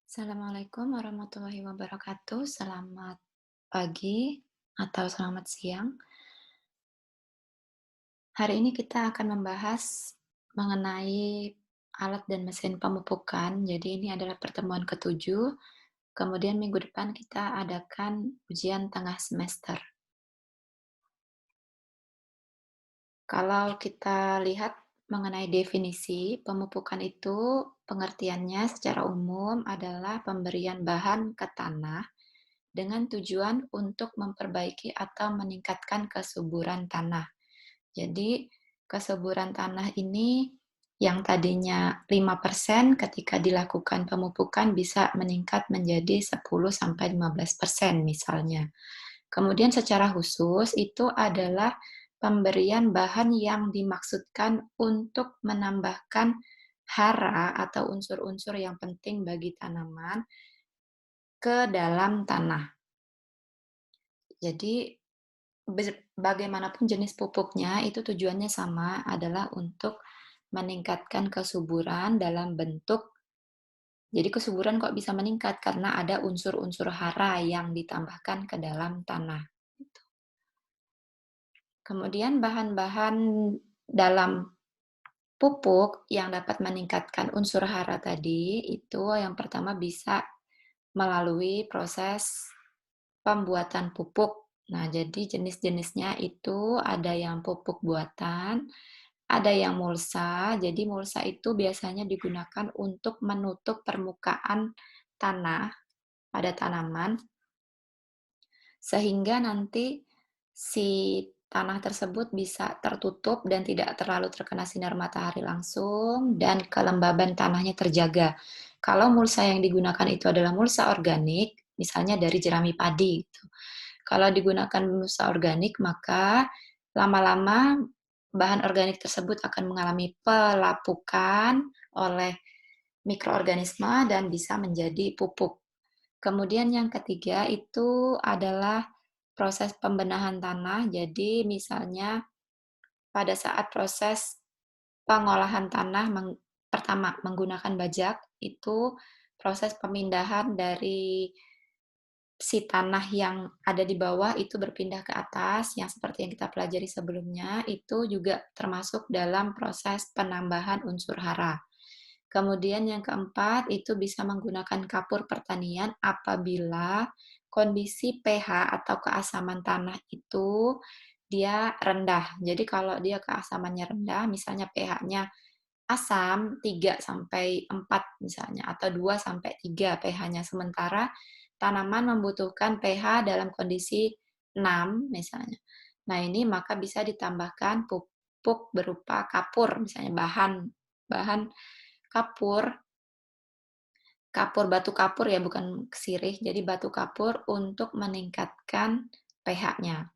Assalamualaikum warahmatullahi wabarakatuh. Selamat pagi atau selamat siang. Hari ini kita akan membahas mengenai alat dan mesin pemupukan. Jadi ini adalah pertemuan ketujuh. Kemudian minggu depan kita adakan ujian tengah semester. Kalau kita lihat mengenai definisi, pemupukan itu pengertiannya secara umum adalah pemberian bahan ke tanah dengan tujuan untuk memperbaiki atau meningkatkan kesuburan tanah. Jadi, kesuburan tanah ini yang tadinya 5% ketika dilakukan pemupukan bisa meningkat menjadi 10-15% misalnya. Kemudian secara khusus itu adalah pemberian bahan yang dimaksudkan untuk menambahkan hara atau unsur-unsur yang penting bagi tanaman ke dalam tanah. Jadi bagaimanapun jenis pupuknya, itu tujuannya sama, adalah untuk meningkatkan kesuburan dalam bentuk jadi kesuburan kok bisa meningkat karena ada unsur-unsur hara yang ditambahkan ke dalam tanah, gitu. Kemudian bahan-bahan dalam pupuk yang dapat meningkatkan unsur hara tadi, itu yang pertama bisa melalui proses pembuatan pupuk. Nah, jadi jenis-jenisnya itu ada yang pupuk buatan, ada yang mulsa. Jadi mulsa itu biasanya digunakan untuk menutup permukaan tanah pada tanaman, sehingga nanti si tanah tersebut bisa tertutup dan tidak terlalu terkena sinar matahari langsung dan kelembaban tanahnya terjaga. Kalau mulsa yang digunakan itu adalah mulsa organik, misalnya dari jerami padi gitu. Kalau digunakan mulsa organik, maka lama-lama bahan organik tersebut akan mengalami pelapukan oleh mikroorganisme dan bisa menjadi pupuk. Kemudian yang ketiga itu adalah proses pembenahan tanah. Jadi misalnya pada saat proses pengolahan tanah pertama menggunakan bajak, itu proses pemindahan dari si tanah yang ada di bawah itu berpindah ke atas, yang seperti yang kita pelajari sebelumnya, itu juga termasuk dalam proses penambahan unsur hara. Kemudian yang keempat, itu bisa menggunakan kapur pertanian apabila kondisi pH atau keasaman tanah itu dia rendah. Jadi kalau dia keasamannya rendah, misalnya pH-nya asam 3 sampai 4 misalnya atau 2 sampai 3 pH-nya, sementara tanaman membutuhkan pH dalam kondisi 6 misalnya. Nah, ini maka bisa ditambahkan pupuk berupa kapur, misalnya bahan bahan kapur, batu kapur ya, bukan sirih, jadi batu kapur untuk meningkatkan pH-nya.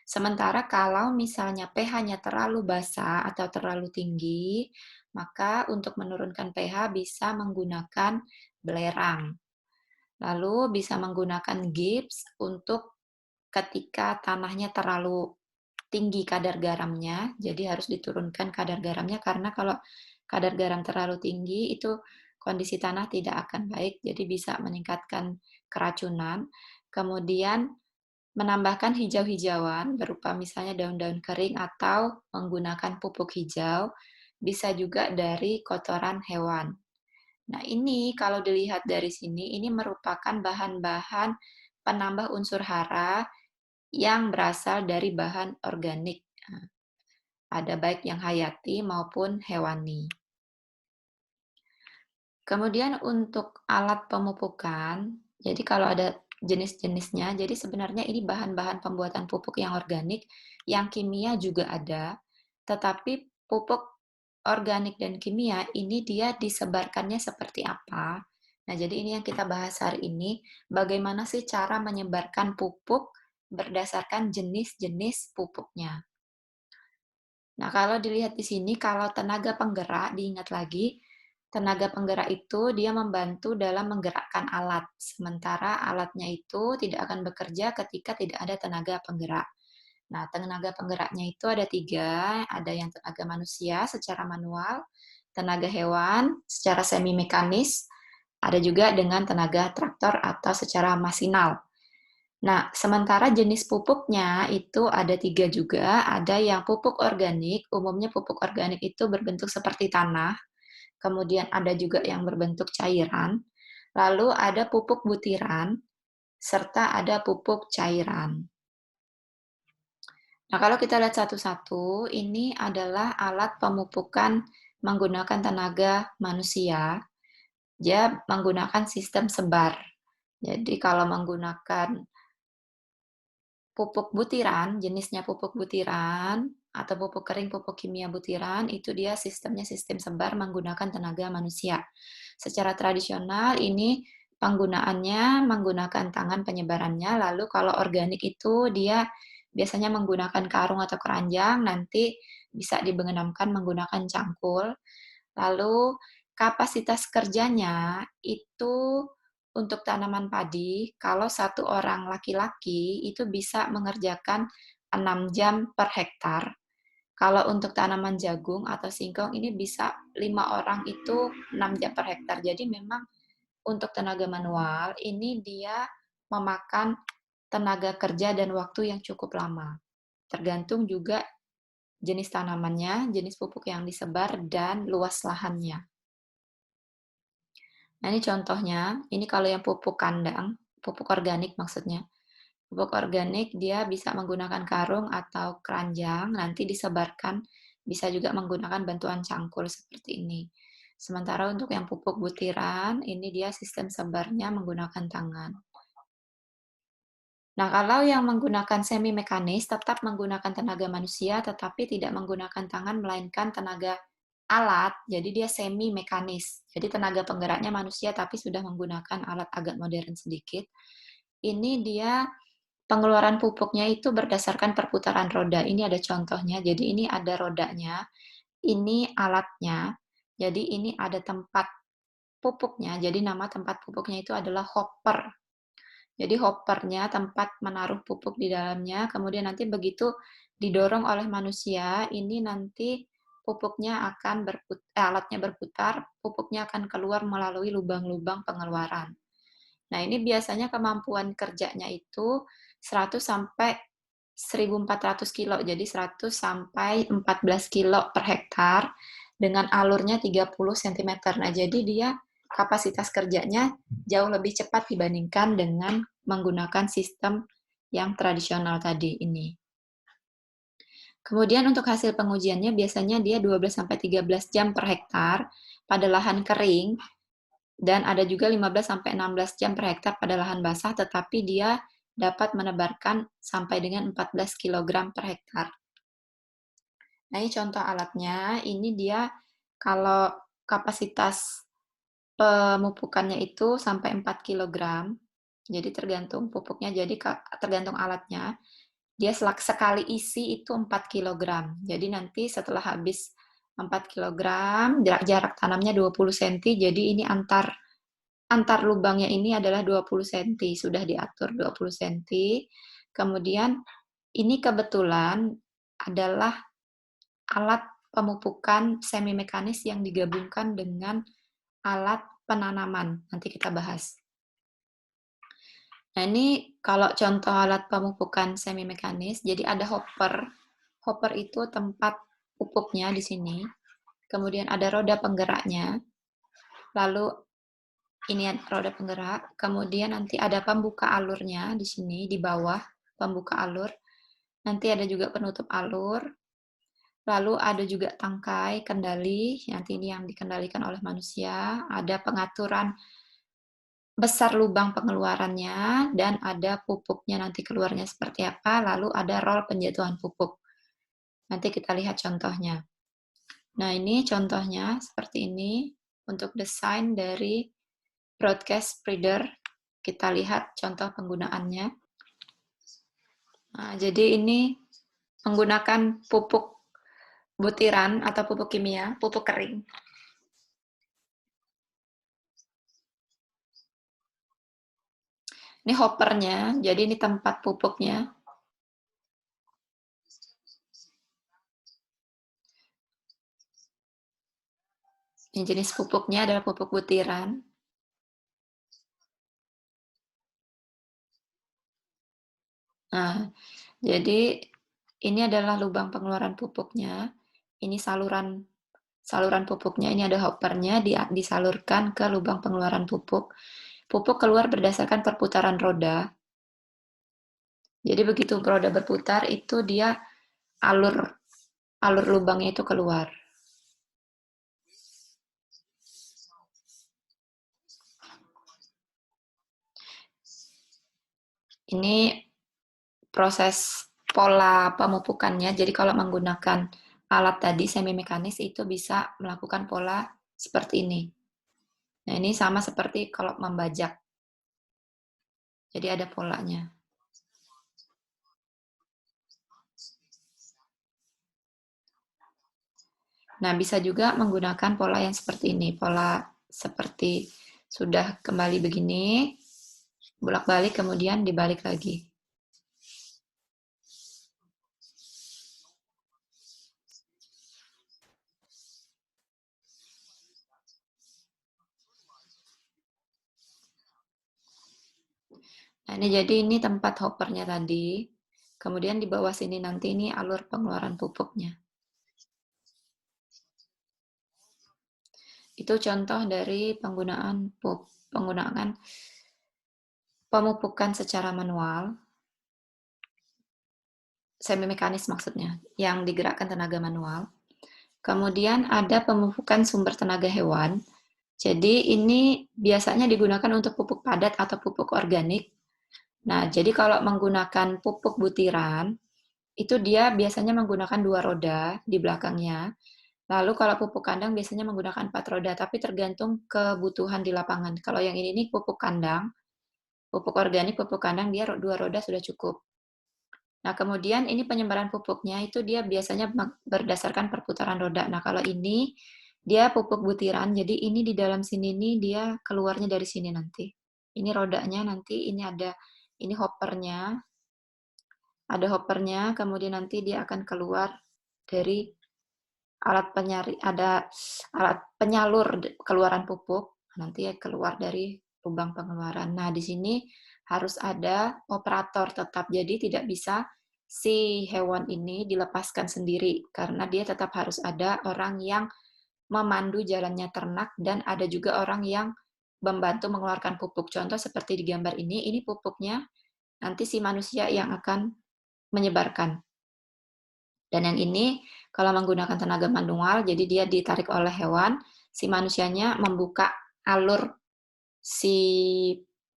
Sementara kalau misalnya pH-nya terlalu basah atau terlalu tinggi, maka untuk menurunkan pH bisa menggunakan belerang. Lalu bisa menggunakan gips untuk ketika tanahnya terlalu tinggi kadar garamnya, jadi harus diturunkan kadar garamnya karena kalau kadar garam terlalu tinggi itu kondisi tanah tidak akan baik, jadi bisa meningkatkan keracunan. Kemudian menambahkan hijau-hijauan berupa misalnya daun-daun kering atau menggunakan pupuk hijau, bisa juga dari kotoran hewan. Nah, ini kalau dilihat dari sini, ini merupakan bahan-bahan penambah unsur hara yang berasal dari bahan organik. Nah, ada baik yang hayati maupun hewani. Kemudian untuk alat pemupukan, jadi kalau ada jenis-jenisnya, jadi sebenarnya ini bahan-bahan pembuatan pupuk yang organik, yang kimia juga ada, tetapi pupuk organik dan kimia ini dia disebarkannya seperti apa. Nah, jadi ini yang kita bahas hari ini, bagaimana sih cara menyebarkan pupuk berdasarkan jenis-jenis pupuknya. Nah, kalau dilihat di sini, kalau tenaga penggerak, diingat lagi, tenaga penggerak itu dia membantu dalam menggerakkan alat, sementara alatnya itu tidak akan bekerja ketika tidak ada tenaga penggerak. Nah, tenaga penggeraknya itu ada tiga, ada yang tenaga manusia secara manual, tenaga hewan secara semi mekanis, Ada juga dengan tenaga traktor atau secara masinal. Nah, sementara jenis pupuknya itu ada 3 juga, ada yang pupuk organik, umumnya pupuk organik itu berbentuk seperti tanah, kemudian ada juga yang berbentuk cairan, lalu ada pupuk butiran, serta ada pupuk cairan. Nah, kalau kita lihat satu-satu, ini adalah alat pemupukan menggunakan tenaga manusia. Dia menggunakan sistem sebar. Jadi kalau menggunakan pupuk butiran, jenisnya pupuk butiran atau pupuk kering, pupuk kimia butiran, itu dia sistemnya sistem sebar menggunakan tenaga manusia. Secara tradisional ini penggunaannya menggunakan tangan penyebarannya, lalu kalau organik itu dia biasanya menggunakan karung atau keranjang, nanti bisa dibenamkan menggunakan cangkul. Lalu kapasitas kerjanya itu untuk tanaman padi, kalau satu orang laki-laki itu bisa mengerjakan 6 jam per hektar. Kalau untuk tanaman jagung atau singkong ini bisa 5 orang itu 6 jam per hektar. Jadi memang untuk tenaga manual ini dia memakan tenaga kerja dan waktu yang cukup lama. Tergantung juga jenis tanamannya, jenis pupuk yang disebar, dan luas lahannya. Nah, ini contohnya, ini kalau yang pupuk kandang, pupuk organik maksudnya. Pupuk organik dia bisa menggunakan karung atau keranjang, nanti disebarkan, bisa juga menggunakan bantuan cangkul seperti ini. Sementara untuk yang pupuk butiran, ini dia sistem sebarnya menggunakan tangan. Nah, kalau yang menggunakan semi mekanis tetap menggunakan tenaga manusia, tetapi tidak menggunakan tangan, melainkan tenaga alat, jadi dia semi mekanis. Jadi tenaga penggeraknya manusia, tapi sudah menggunakan alat agak modern sedikit. Ini dia pengeluaran pupuknya itu berdasarkan perputaran roda. Ini ada contohnya, jadi ini ada rodanya, ini alatnya, jadi ini ada tempat pupuknya, jadi nama tempat pupuknya itu adalah hopper. Jadi hoppernya tempat menaruh pupuk di dalamnya, kemudian nanti begitu didorong oleh manusia, ini nanti pupuknya akan alatnya berputar, pupuknya akan keluar melalui lubang-lubang pengeluaran. Nah, ini biasanya kemampuan kerjanya itu 100 sampai 1.400 kilo, jadi 100 sampai 14 kilo per hektar dengan alurnya 30 cm. Nah, jadi dia kapasitas kerjanya jauh lebih cepat dibandingkan dengan menggunakan sistem yang tradisional tadi ini. Kemudian untuk hasil pengujiannya biasanya dia 12 sampai 13 jam per hektar pada lahan kering dan ada juga 15 sampai 16 jam per hektar pada lahan basah, tetapi dia dapat menebarkan sampai dengan 14 kg per hektar. Nah, ini contoh alatnya. Ini dia kalau kapasitas pemupukannya itu sampai 4 kg. Jadi tergantung pupuknya, jadi tergantung alatnya. Dia sekali isi itu 4 kg. Jadi nanti setelah habis 4 kg, jarak tanamnya 20 cm, jadi ini antar lubangnya ini adalah 20 cm, sudah diatur 20 cm. Kemudian ini kebetulan adalah alat pemupukan semi mekanis yang digabungkan dengan alat penanaman. Nanti kita bahas. Nah, ini kalau contoh alat pemupukan semi mekanis, jadi ada hopper. Hopper itu tempat pupuknya di sini. Kemudian ada roda penggeraknya. Lalu ini roda penggerak, kemudian nanti ada pembuka alurnya di sini, di bawah pembuka alur. Nanti ada juga penutup alur. Lalu ada juga tangkai kendali, nanti ini yang dikendalikan oleh manusia. Ada pengaturan besar lubang pengeluarannya, dan ada pupuknya nanti keluarnya seperti apa. Lalu ada roll penjatuhan pupuk. Nanti kita lihat contohnya. Nah, ini contohnya seperti ini untuk desain dari broadcast spreader. Kita lihat contoh penggunaannya. Nah, jadi ini menggunakan pupuk butiran atau pupuk kimia, pupuk kering. Ini hoppernya, jadi ini tempat pupuknya. Ini jenis pupuknya adalah pupuk butiran. Nah, jadi ini adalah lubang pengeluaran pupuknya. Ini saluran saluran pupuknya, ini ada hoppernya disalurkan ke lubang pengeluaran pupuk. Pupuk keluar berdasarkan perputaran roda. Jadi begitu roda berputar itu dia alur alur lubangnya itu keluar. Ini proses pola pemupukannya. Jadi kalau menggunakan alat tadi semi mekanis itu bisa melakukan pola seperti ini. Nah, ini sama seperti kalau membajak. Jadi ada polanya. Nah, bisa juga menggunakan pola yang seperti ini. Pola seperti sudah kembali begini, bolak-balik kemudian dibalik lagi. Nah, ini jadi ini tempat hoppernya tadi. Kemudian di bawah sini nanti ini alur pengeluaran pupuknya. Itu contoh dari penggunaan pemupukan secara manual, semi mekanis maksudnya, yang digerakkan tenaga manual. Kemudian ada pemupukan sumber tenaga hewan. Jadi ini biasanya digunakan untuk pupuk padat atau pupuk organik. Nah, jadi kalau menggunakan pupuk butiran, itu dia biasanya menggunakan 2 roda di belakangnya. Lalu kalau pupuk kandang biasanya menggunakan 4 roda, tapi tergantung kebutuhan di lapangan. Kalau yang ini pupuk kandang, pupuk organik, pupuk kandang, dia 2 roda sudah cukup. Nah, kemudian ini penyebaran pupuknya itu dia biasanya berdasarkan perputaran roda. Nah, kalau ini dia pupuk butiran, jadi ini di dalam sini nih dia keluarnya dari sini nanti. Ini rodanya nanti, ini hoppernya, kemudian nanti dia akan keluar dari ada alat penyalur keluaran pupuk, nanti keluar dari lubang pengeluaran. Nah, di sini harus ada operator tetap, jadi tidak bisa si hewan ini dilepaskan sendiri, karena dia tetap harus ada orang yang memandu jalannya ternak, dan ada juga orang yang membantu mengeluarkan pupuk. Contoh seperti di gambar ini pupuknya, nanti si manusia yang akan menyebarkan. Dan yang ini kalau menggunakan tenaga manual, jadi dia ditarik oleh hewan, si manusianya membuka alur si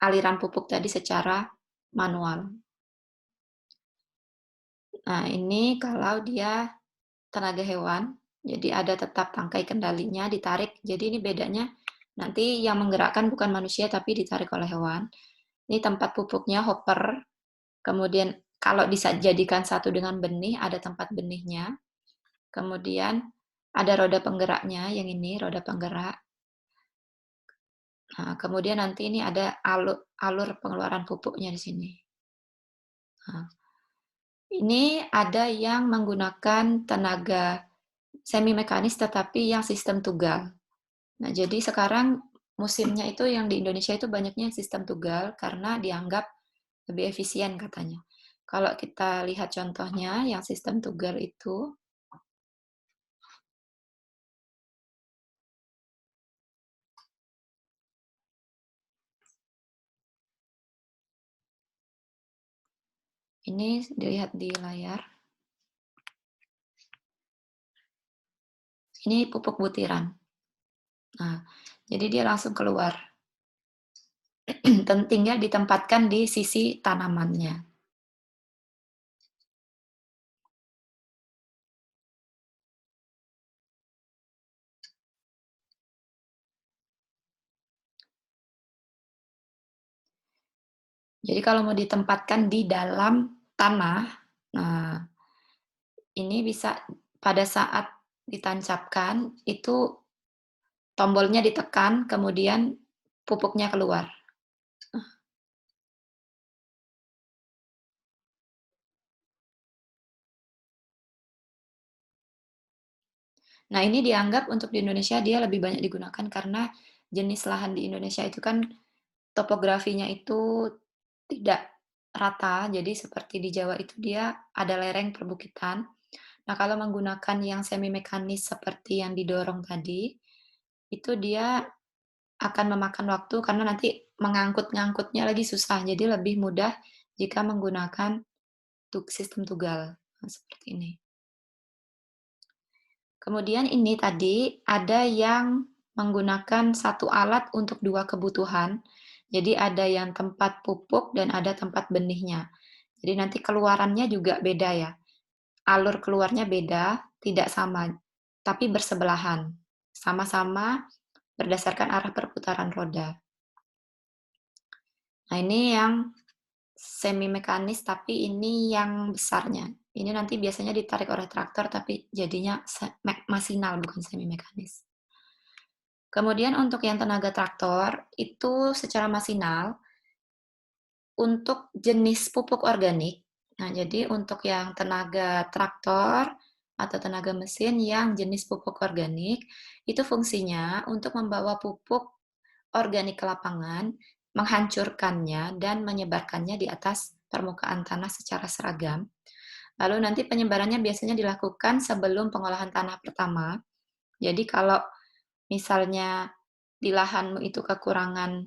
aliran pupuk tadi secara manual. Nah, ini kalau dia tenaga hewan, jadi ada tetap tangkai kendalinya ditarik. Jadi ini bedanya nanti yang menggerakkan bukan manusia tapi ditarik oleh hewan. Ini tempat pupuknya hopper. Kemudian kalau dijadikan satu dengan benih, ada tempat benihnya. Kemudian ada roda penggeraknya, yang ini roda penggerak. Nah, kemudian nanti ini ada alur pengeluaran pupuknya di sini. Nah, ini ada yang menggunakan tenaga semi mekanis tetapi yang sistem tugal. Nah, jadi sekarang musimnya itu yang di Indonesia itu banyaknya sistem tugal karena dianggap lebih efisien katanya. Kalau kita lihat contohnya yang sistem tugal itu, ini dilihat di layar. Ini pupuk butiran. Nah, jadi dia langsung keluar. Tinggal ditempatkan di sisi tanamannya. Jadi kalau mau ditempatkan di dalam tanah, nah ini bisa pada saat ditancapkan itu tombolnya ditekan, kemudian pupuknya keluar. Nah, ini dianggap untuk di Indonesia dia lebih banyak digunakan karena jenis lahan di Indonesia itu kan topografinya itu tidak rata, jadi seperti di Jawa itu dia ada lereng perbukitan. Nah, kalau menggunakan yang semi mekanis seperti yang didorong tadi, itu dia akan memakan waktu karena nanti mengangkut-ngangkutnya lagi susah. Jadi lebih mudah jika menggunakan sistem tugal. Nah, seperti ini. Kemudian ini tadi ada yang menggunakan satu alat untuk dua kebutuhan. Jadi ada yang tempat pupuk dan ada tempat benihnya. Jadi nanti keluarannya juga beda ya. Alur keluarnya beda, tidak sama, tapi bersebelahan. Sama-sama berdasarkan arah perputaran roda. Nah, ini yang semi mekanis, tapi ini yang besarnya. Ini nanti biasanya ditarik oleh traktor, tapi jadinya masinal, bukan semi mekanis. Kemudian untuk yang tenaga traktor, itu secara masinal, untuk jenis pupuk organik. Nah, jadi untuk yang tenaga traktor atau tenaga mesin yang jenis pupuk organik, itu fungsinya untuk membawa pupuk organik ke lapangan, menghancurkannya dan menyebarkannya di atas permukaan tanah secara seragam. Lalu nanti penyebarannya biasanya dilakukan sebelum pengolahan tanah pertama. Jadi kalau misalnya di lahanmu itu kekurangan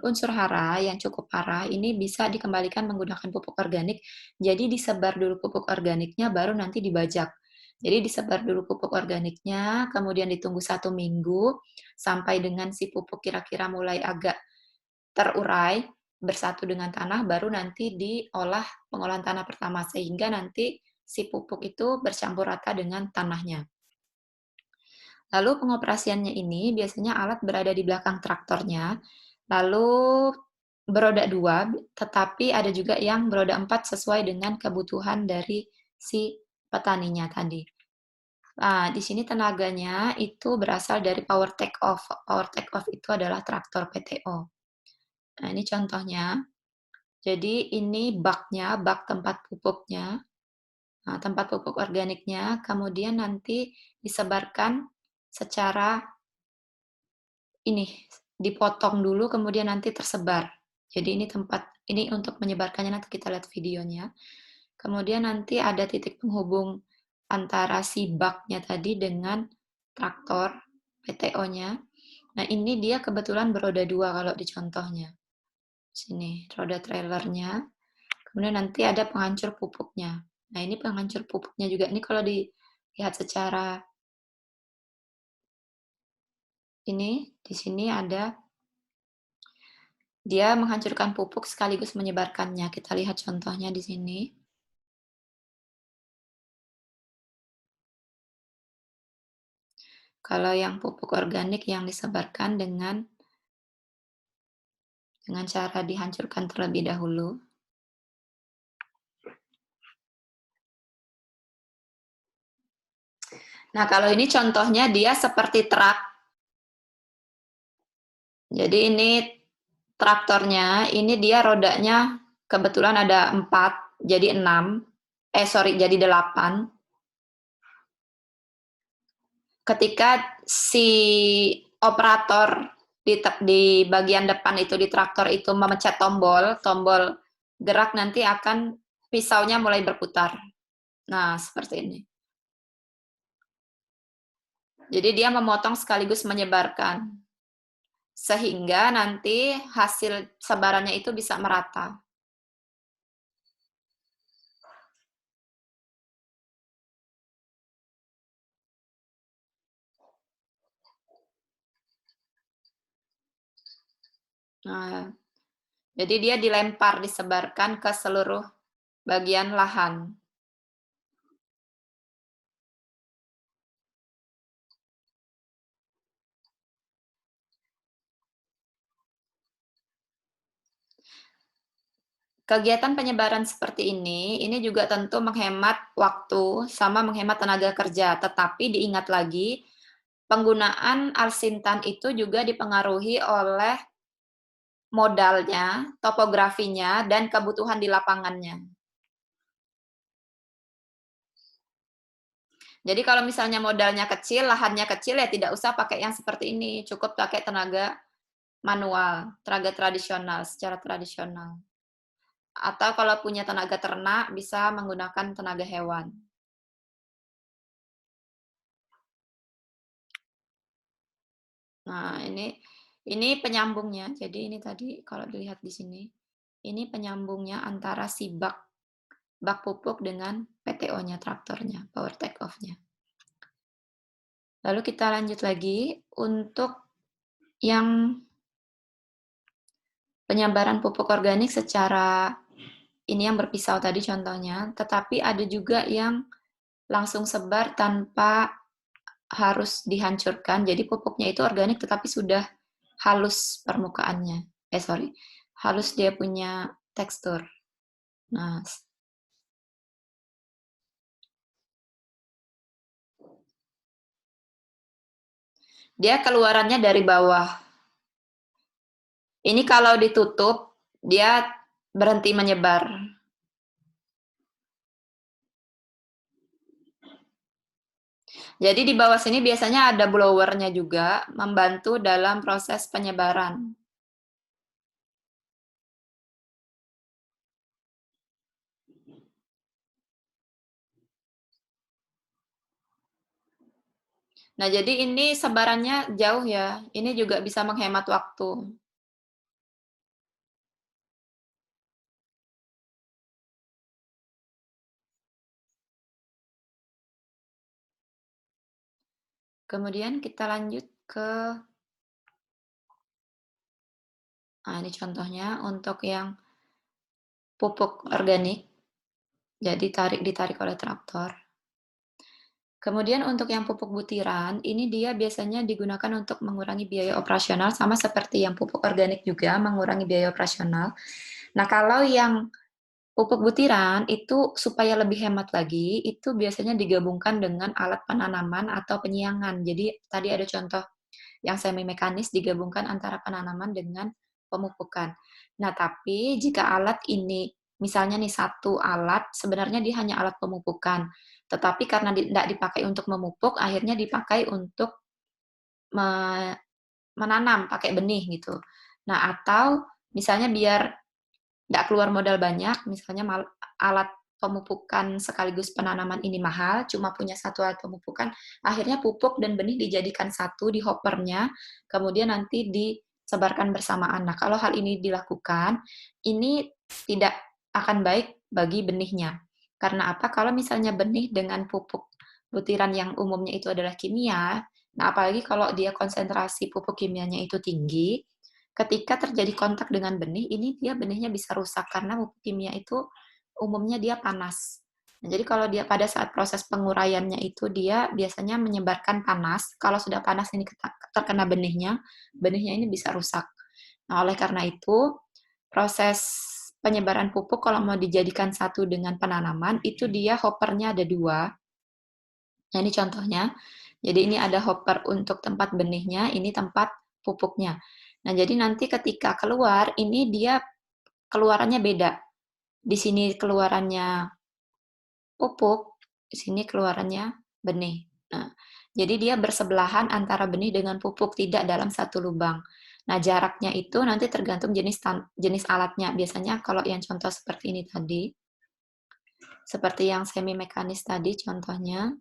unsur hara yang cukup parah, ini bisa dikembalikan menggunakan pupuk organik. Jadi disebar dulu pupuk organiknya, baru nanti dibajak. Jadi disebar dulu pupuk organiknya, kemudian ditunggu 1 minggu, sampai dengan si pupuk kira-kira mulai agak terurai, bersatu dengan tanah, baru nanti diolah pengolahan tanah pertama, sehingga nanti si pupuk itu bercampur rata dengan tanahnya. Lalu pengoperasiannya ini biasanya alat berada di belakang traktornya, lalu beroda 2, tetapi ada juga yang beroda 4 sesuai dengan kebutuhan dari si petaninya tadi. Nah, di sini tenaganya itu berasal dari power take off. Power take off itu adalah traktor PTO. Nah, ini contohnya. Jadi ini baknya, bak tempat pupuknya. Nah, tempat pupuk organiknya, kemudian nanti disebarkan secara ini dipotong dulu kemudian nanti tersebar. Jadi ini untuk menyebarkannya nanti kita lihat videonya. Kemudian nanti ada titik penghubung antara si baknya tadi dengan traktor PTO-nya. Nah, ini dia kebetulan beroda 2 kalau di contohnya. Sini, roda trailernya. Kemudian nanti ada penghancur pupuknya. Nah, ini penghancur pupuknya juga. Ini kalau dilihat secara ini, di sini ada dia menghancurkan pupuk sekaligus menyebarkannya. Kita lihat contohnya di sini. Kalau yang pupuk organik yang disebarkan dengan cara dihancurkan terlebih dahulu. Nah, kalau ini contohnya dia seperti truk. Jadi ini traktornya, ini dia rodanya kebetulan ada 4, jadi 6. Jadi 8. Ketika si operator di bagian depan itu di traktor itu memencet tombol gerak, nanti akan pisaunya mulai berputar. Nah, seperti ini. Jadi dia memotong sekaligus menyebarkan. Sehingga nanti hasil sebarannya itu bisa merata. Nah, jadi dia disebarkan ke seluruh bagian lahan. Kegiatan penyebaran seperti ini juga tentu menghemat waktu sama menghemat tenaga kerja, tetapi diingat lagi, penggunaan alsintan itu juga dipengaruhi oleh modalnya, topografinya, dan kebutuhan di lapangannya. Jadi kalau misalnya modalnya kecil, lahannya kecil, ya tidak usah pakai yang seperti ini, cukup pakai tenaga Manual, tenaga tradisional, secara tradisional. Atau kalau punya tenaga ternak, bisa menggunakan tenaga hewan. Nah, ini penyambungnya. Jadi ini tadi kalau dilihat di sini, ini penyambungnya antara si bak pupuk dengan PTO-nya, traktornya, power take off-nya. Lalu kita lanjut lagi untuk yang penyebaran pupuk organik secara ini yang berpisau tadi contohnya, tetapi ada juga yang langsung sebar tanpa harus dihancurkan. Jadi pupuknya itu organik tetapi sudah halus permukaannya. Sorry, halus dia punya tekstur. Nah, dia keluarannya dari bawah. Ini kalau ditutup, dia berhenti menyebar. Jadi di bawah sini biasanya ada blowernya juga, membantu dalam proses penyebaran. Nah, jadi ini sebarannya jauh ya. Ini juga bisa menghemat waktu. Kemudian kita lanjut ke, nah ini contohnya untuk yang pupuk organik. Jadi ditarik oleh traktor. Kemudian untuk yang pupuk butiran, ini dia biasanya digunakan untuk mengurangi biaya operasional, sama seperti yang pupuk organik juga mengurangi biaya operasional. Nah, kalau yang pupuk butiran itu supaya lebih hemat lagi, itu biasanya digabungkan dengan alat penanaman atau penyiangan. Jadi tadi ada contoh yang semi mekanis digabungkan antara penanaman dengan pemupukan. Nah, tapi jika alat ini misalnya nih satu alat sebenarnya dia hanya alat pemupukan, tetapi karena tidak dipakai untuk memupuk, akhirnya dipakai untuk menanam pakai benih gitu. Nah, atau misalnya biar nggak keluar modal banyak, misalnya alat pemupukan sekaligus penanaman ini mahal, cuma punya satu alat pemupukan, akhirnya pupuk dan benih dijadikan satu di hoppernya, kemudian nanti disebarkan bersamaan. Nah, kalau hal ini dilakukan, ini tidak akan baik bagi benihnya. Karena apa? Kalau misalnya benih dengan pupuk butiran yang umumnya itu adalah kimia, nah apalagi kalau dia konsentrasi pupuk kimianya itu tinggi, ketika terjadi kontak dengan benih, ini dia benihnya bisa rusak karena pupuk kimia itu umumnya dia panas. Nah, jadi kalau dia pada saat proses penguraiannya itu dia biasanya menyebarkan panas. Kalau sudah panas ini terkena benihnya ini bisa rusak. Nah, oleh karena itu proses penyebaran pupuk kalau mau dijadikan satu dengan penanaman itu dia hoppernya ada dua. Nah, ini contohnya. Jadi ini ada hopper untuk tempat benihnya, ini tempat pupuknya. Nah, jadi nanti ketika keluar, ini dia keluarannya beda. Di sini keluarannya pupuk, di sini keluarannya benih. Nah, jadi dia bersebelahan antara benih dengan pupuk, tidak dalam satu lubang. Nah, jaraknya itu nanti tergantung jenis alatnya. Biasanya kalau yang contoh seperti ini tadi, seperti yang semi mekanis tadi contohnya,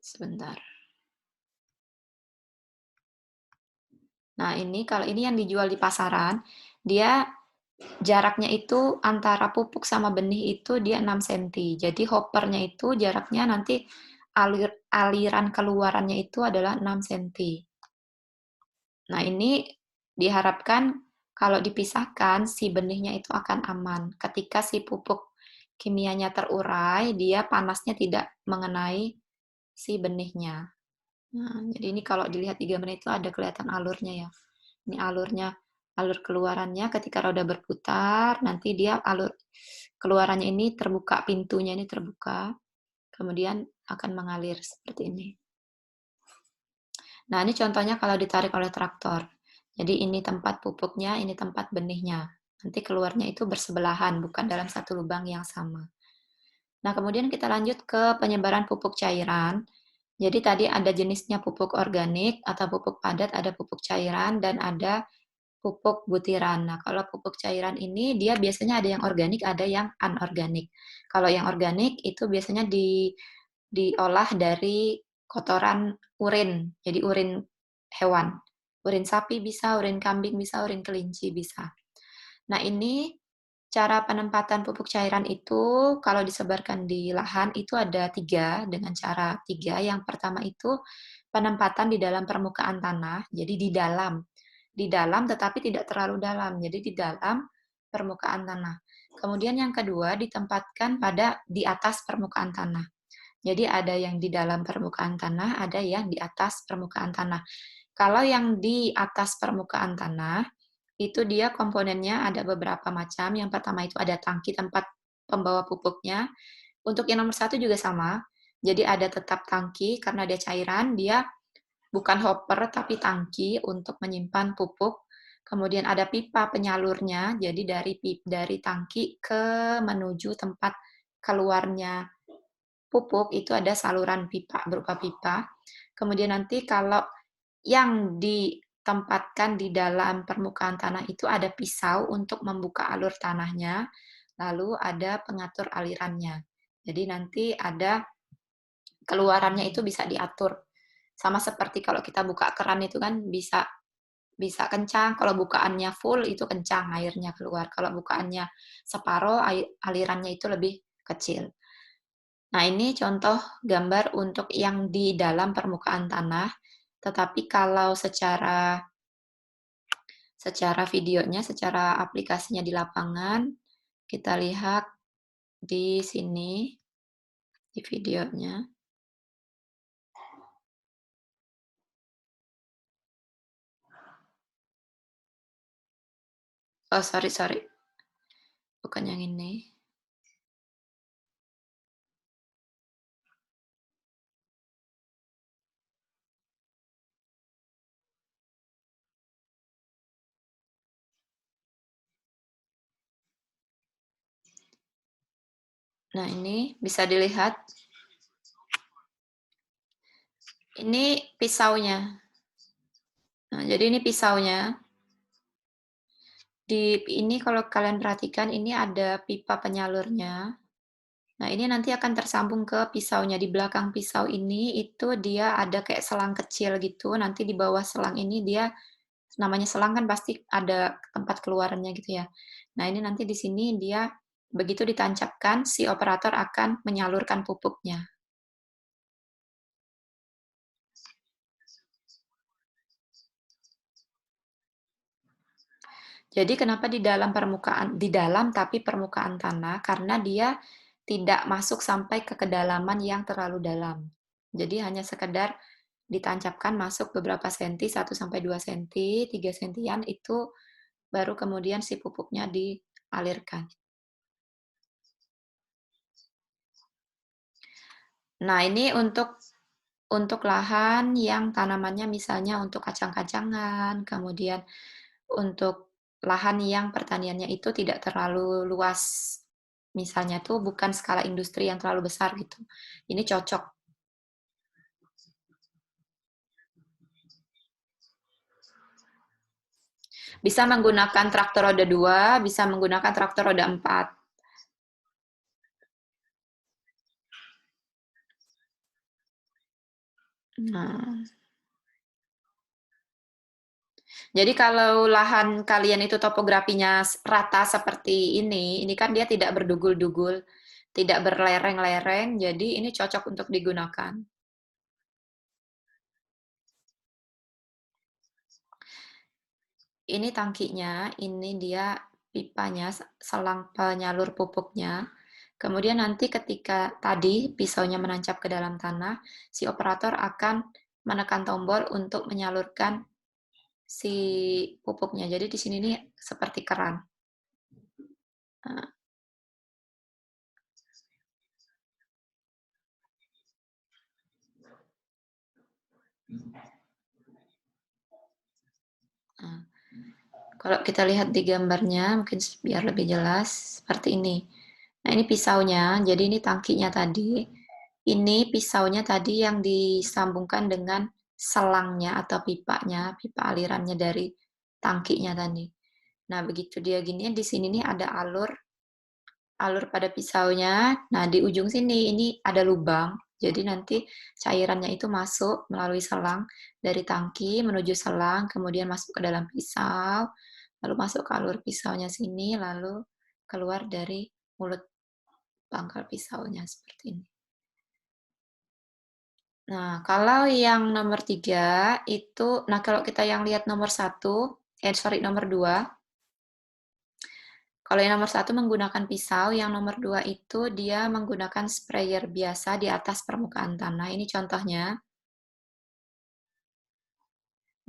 sebentar. Nah, ini kalau ini yang dijual di pasaran, dia jaraknya itu antara pupuk sama benih itu dia 6 cm. Jadi hoppernya itu jaraknya nanti aliran keluarannya itu adalah 6 cm. Nah, ini diharapkan kalau dipisahkan si benihnya itu akan aman. Ketika si pupuk kimianya terurai, dia panasnya tidak mengenai si benihnya. Nah, jadi ini kalau dilihat di gambar itu ada kelihatan alurnya ya. Ini alur keluarannya ketika roda berputar, nanti dia alur keluarannya ini terbuka, pintunya ini terbuka, kemudian akan mengalir seperti ini. Nah, ini contohnya kalau ditarik oleh traktor. Jadi ini tempat pupuknya, ini tempat benihnya. Nanti keluarnya itu bersebelahan, bukan dalam satu lubang yang sama. Nah, kemudian kita lanjut ke penyebaran pupuk cairan. Jadi tadi ada jenisnya pupuk organik atau pupuk padat, ada pupuk cairan, dan ada pupuk butiran. Nah, kalau pupuk cairan ini dia biasanya ada yang organik, ada yang anorganik. Kalau yang organik itu biasanya diolah dari kotoran urin, jadi urin hewan. Urin sapi bisa, urin kambing bisa, urin kelinci bisa. Nah, ini cara penempatan pupuk cairan itu kalau disebarkan di lahan itu ada tiga dengan cara tiga. Yang pertama itu penempatan di dalam permukaan tanah, jadi di dalam tetapi tidak terlalu dalam, jadi di dalam permukaan tanah. Kemudian yang kedua ditempatkan di atas permukaan tanah. Jadi ada yang di dalam permukaan tanah, ada yang di atas permukaan tanah. Kalau yang di atas permukaan tanah, itu dia komponennya ada beberapa macam. Yang pertama itu ada tangki tempat pembawa pupuknya. Untuk yang nomor satu juga sama. Jadi ada tetap tangki karena dia cairan, dia bukan hopper tapi tangki untuk menyimpan pupuk. Kemudian ada pipa penyalurnya, jadi dari tangki ke menuju tempat keluarnya pupuk itu ada saluran pipa berupa pipa. Kemudian nanti kalau yang ditempatkan di dalam permukaan tanah itu ada pisau untuk membuka alur tanahnya, lalu ada pengatur alirannya. Jadi nanti ada keluarannya itu bisa diatur. Sama seperti kalau kita buka keran itu kan bisa bisa kencang, kalau bukaannya full itu kencang airnya keluar. Kalau bukaannya separoh alirannya itu lebih kecil. Nah, ini contoh gambar untuk yang di dalam permukaan tanah, tetapi kalau secara videonya, secara aplikasinya di lapangan, kita lihat di sini, di videonya. Oh, sorry, sorry. Bukan yang ini. Nah, ini bisa dilihat. Ini pisaunya. Nah, jadi ini pisaunya. Di ini kalau kalian perhatikan ini ada pipa penyalurnya. Nah, ini nanti akan tersambung ke pisaunya. Di belakang pisau ini itu dia ada kayak selang kecil gitu. Nanti di bawah selang ini dia namanya selang kan pasti ada tempat keluarannya gitu ya. Nah, ini nanti di sini dia begitu ditancapkan si operator akan menyalurkan pupuknya. Jadi kenapa di dalam tapi permukaan tanah? Karena dia tidak masuk sampai ke kedalaman yang terlalu dalam. Jadi hanya sekedar ditancapkan masuk beberapa senti, 1 sampai 2 senti, 3 sentian itu baru kemudian si pupuknya dialirkan. Nah, ini untuk lahan yang tanamannya misalnya untuk kacang-kacangan, kemudian untuk lahan yang pertaniannya itu tidak terlalu luas. Misalnya tuh bukan skala industri yang terlalu besar gitu. Ini cocok. Bisa menggunakan traktor roda 2, bisa menggunakan traktor roda 4. Nah, jadi kalau lahan kalian itu topografinya rata seperti ini kan dia tidak berdugul-dugul, tidak berlereng-lereng, jadi ini cocok untuk digunakan. Ini tangkinya, ini dia pipanya, selang penyalur pupuknya. Kemudian nanti ketika tadi pisaunya menancap ke dalam tanah, si operator akan menekan tombol untuk menyalurkan si pupuknya. Jadi di sini nih seperti keran. Nah, nah. Kalau kita lihat di gambarnya, mungkin biar lebih jelas, seperti ini. Nah, ini pisaunya, jadi ini tangkinya tadi. Ini pisaunya tadi yang disambungkan dengan selangnya atau pipanya, pipa alirannya dari tangkinya tadi. Nah, begitu dia gini, di sini nih ada alur alur pada pisaunya. Nah, di ujung sini ini ada lubang. Jadi nanti cairannya itu masuk melalui selang dari tangki menuju selang, kemudian masuk ke dalam pisau, lalu masuk ke alur pisaunya sini, lalu keluar dari mulut pangkal pisaunya seperti ini. Nah, kalau yang nomor 3 itu, nah kalau kita yang lihat nomor 1, sorry nomor 2, kalau yang nomor 1 menggunakan pisau, yang nomor 2 itu dia menggunakan sprayer biasa di atas permukaan tanah. Ini contohnya.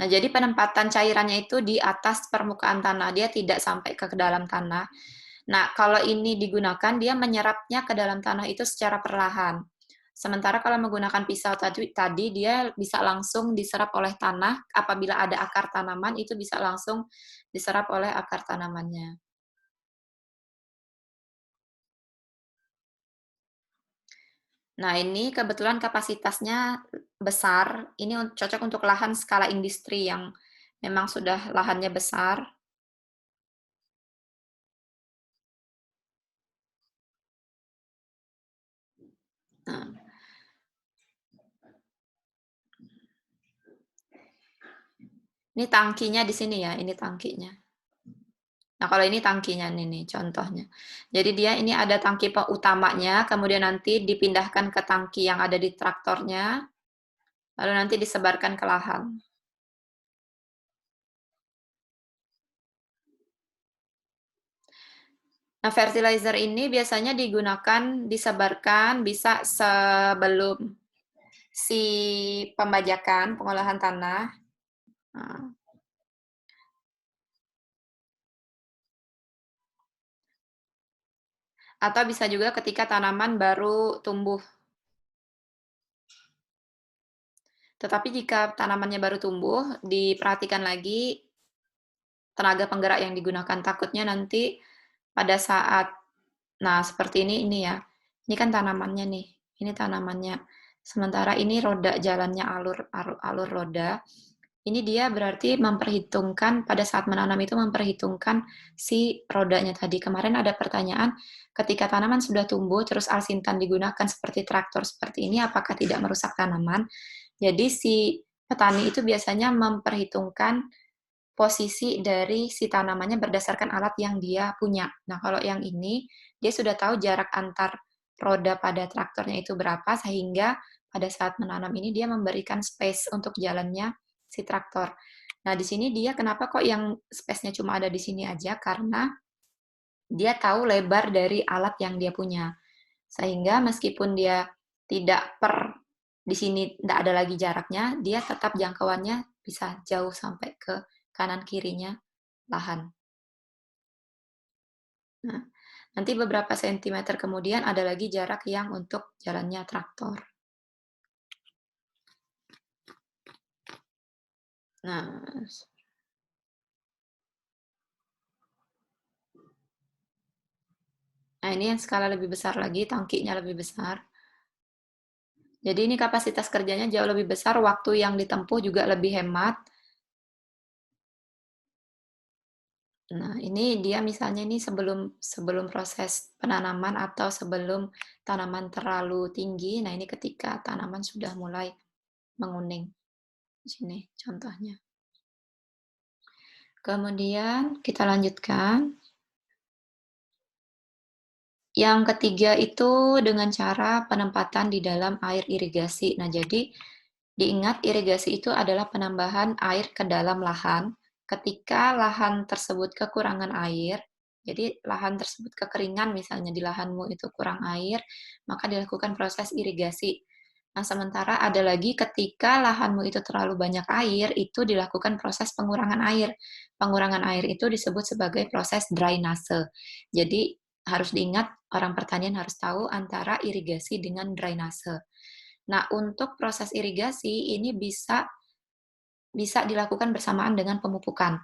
Nah, jadi penempatan cairannya itu di atas permukaan tanah, dia tidak sampai ke dalam tanah. Nah, kalau ini digunakan, dia menyerapnya ke dalam tanah itu secara perlahan. Sementara kalau menggunakan pisau tadi dia bisa langsung diserap oleh tanah. Apabila ada akar tanaman, itu bisa langsung diserap oleh akar tanamannya. Nah, ini kebetulan kapasitasnya besar. Ini cocok untuk lahan skala industri yang memang sudah lahannya besar. Nah, ini tangkinya di sini ya, ini tangkinya. Nah, kalau ini tangkinya nih contohnya. Jadi dia ini ada tangki utamanya, kemudian nanti dipindahkan ke tangki yang ada di traktornya, lalu nanti disebarkan ke lahan. Nah, fertilizer ini biasanya digunakan, disebarkan bisa sebelum si pembajakan, pengolahan tanah. Nah, atau bisa juga ketika tanaman baru tumbuh. Tetapi jika tanamannya baru tumbuh, diperhatikan lagi tenaga penggerak yang digunakan. Takutnya nanti pada saat, nah seperti ini ya, ini kan tanamannya nih, ini tanamannya. Sementara ini roda jalannya alur roda. Ini dia berarti memperhitungkan pada saat menanam itu memperhitungkan si rodanya tadi. Kemarin ada pertanyaan, ketika tanaman sudah tumbuh terus alsintan digunakan seperti traktor seperti ini, apakah tidak merusak tanaman? Jadi si petani itu biasanya memperhitungkan posisi dari si tanamannya berdasarkan alat yang dia punya. Nah, kalau yang ini, dia sudah tahu jarak antar roda pada traktornya itu berapa, sehingga pada saat menanam ini dia memberikan space untuk jalannya si traktor. Nah, di sini dia kenapa kok yang space-nya cuma ada di sini aja? Karena dia tahu lebar dari alat yang dia punya. Sehingga meskipun dia tidak di sini tidak ada lagi jaraknya, dia tetap jangkauannya bisa jauh sampai ke kanan kirinya lahan. Nah, nanti beberapa sentimeter kemudian ada lagi jarak yang untuk jalannya traktor. Nah, nah ini yang skala lebih besar lagi, tangkinya lebih besar. Jadi ini kapasitas kerjanya jauh lebih besar, waktu yang ditempuh juga lebih hemat. Nah, ini dia misalnya ini sebelum sebelum proses penanaman atau sebelum tanaman terlalu tinggi. Nah, ini ketika tanaman sudah mulai menguning. Di sini contohnya. Kemudian kita lanjutkan. Yang ketiga itu dengan cara penempatan di dalam air irigasi. Nah, jadi diingat irigasi itu adalah penambahan air ke dalam lahan ketika lahan tersebut kekurangan air. Jadi lahan tersebut kekeringan misalnya di lahanmu itu kurang air, maka dilakukan proses irigasi. Nah, sementara ada lagi ketika lahanmu itu terlalu banyak air, itu dilakukan proses pengurangan air. Pengurangan air itu disebut sebagai proses drainase. Jadi harus diingat, orang pertanian harus tahu antara irigasi dengan drainase. Nah, untuk proses irigasi ini bisa bisa dilakukan bersamaan dengan pemupukan.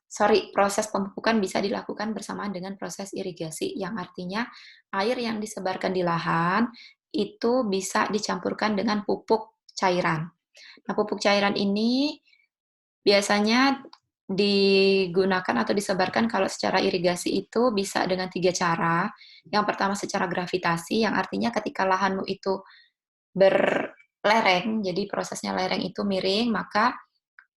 Sorry, proses pemupukan bisa dilakukan bersamaan dengan proses irigasi, yang artinya air yang disebarkan di lahan itu bisa dicampurkan dengan pupuk cairan. Nah, pupuk cairan ini biasanya digunakan atau disebarkan kalau secara irigasi itu bisa dengan 3 cara. Yang pertama secara gravitasi, yang artinya ketika lahanmu itu berlereng, jadi prosesnya lereng itu miring, maka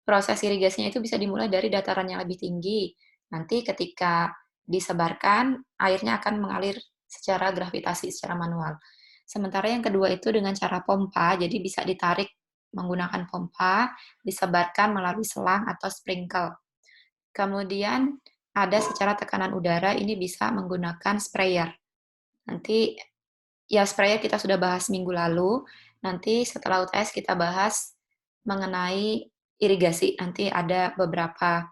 proses irigasinya itu bisa dimulai dari dataran yang lebih tinggi. Nanti ketika disebarkan, airnya akan mengalir secara gravitasi, secara manual. Sementara yang kedua itu dengan cara pompa, jadi bisa ditarik menggunakan pompa, disebarkan melalui selang atau sprinkle. Kemudian ada secara tekanan udara, ini bisa menggunakan sprayer. Nanti ya sprayer kita sudah bahas minggu lalu, nanti setelah UTS kita bahas mengenai irigasi. Nanti ada beberapa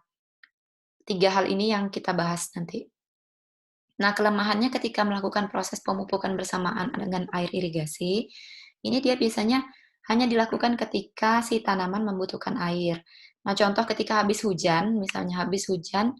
3 hal ini yang kita bahas nanti. Nah, kelemahannya ketika melakukan proses pemupukan bersamaan dengan air irigasi, ini dia biasanya hanya dilakukan ketika si tanaman membutuhkan air. Nah, contoh ketika habis hujan, misalnya habis hujan,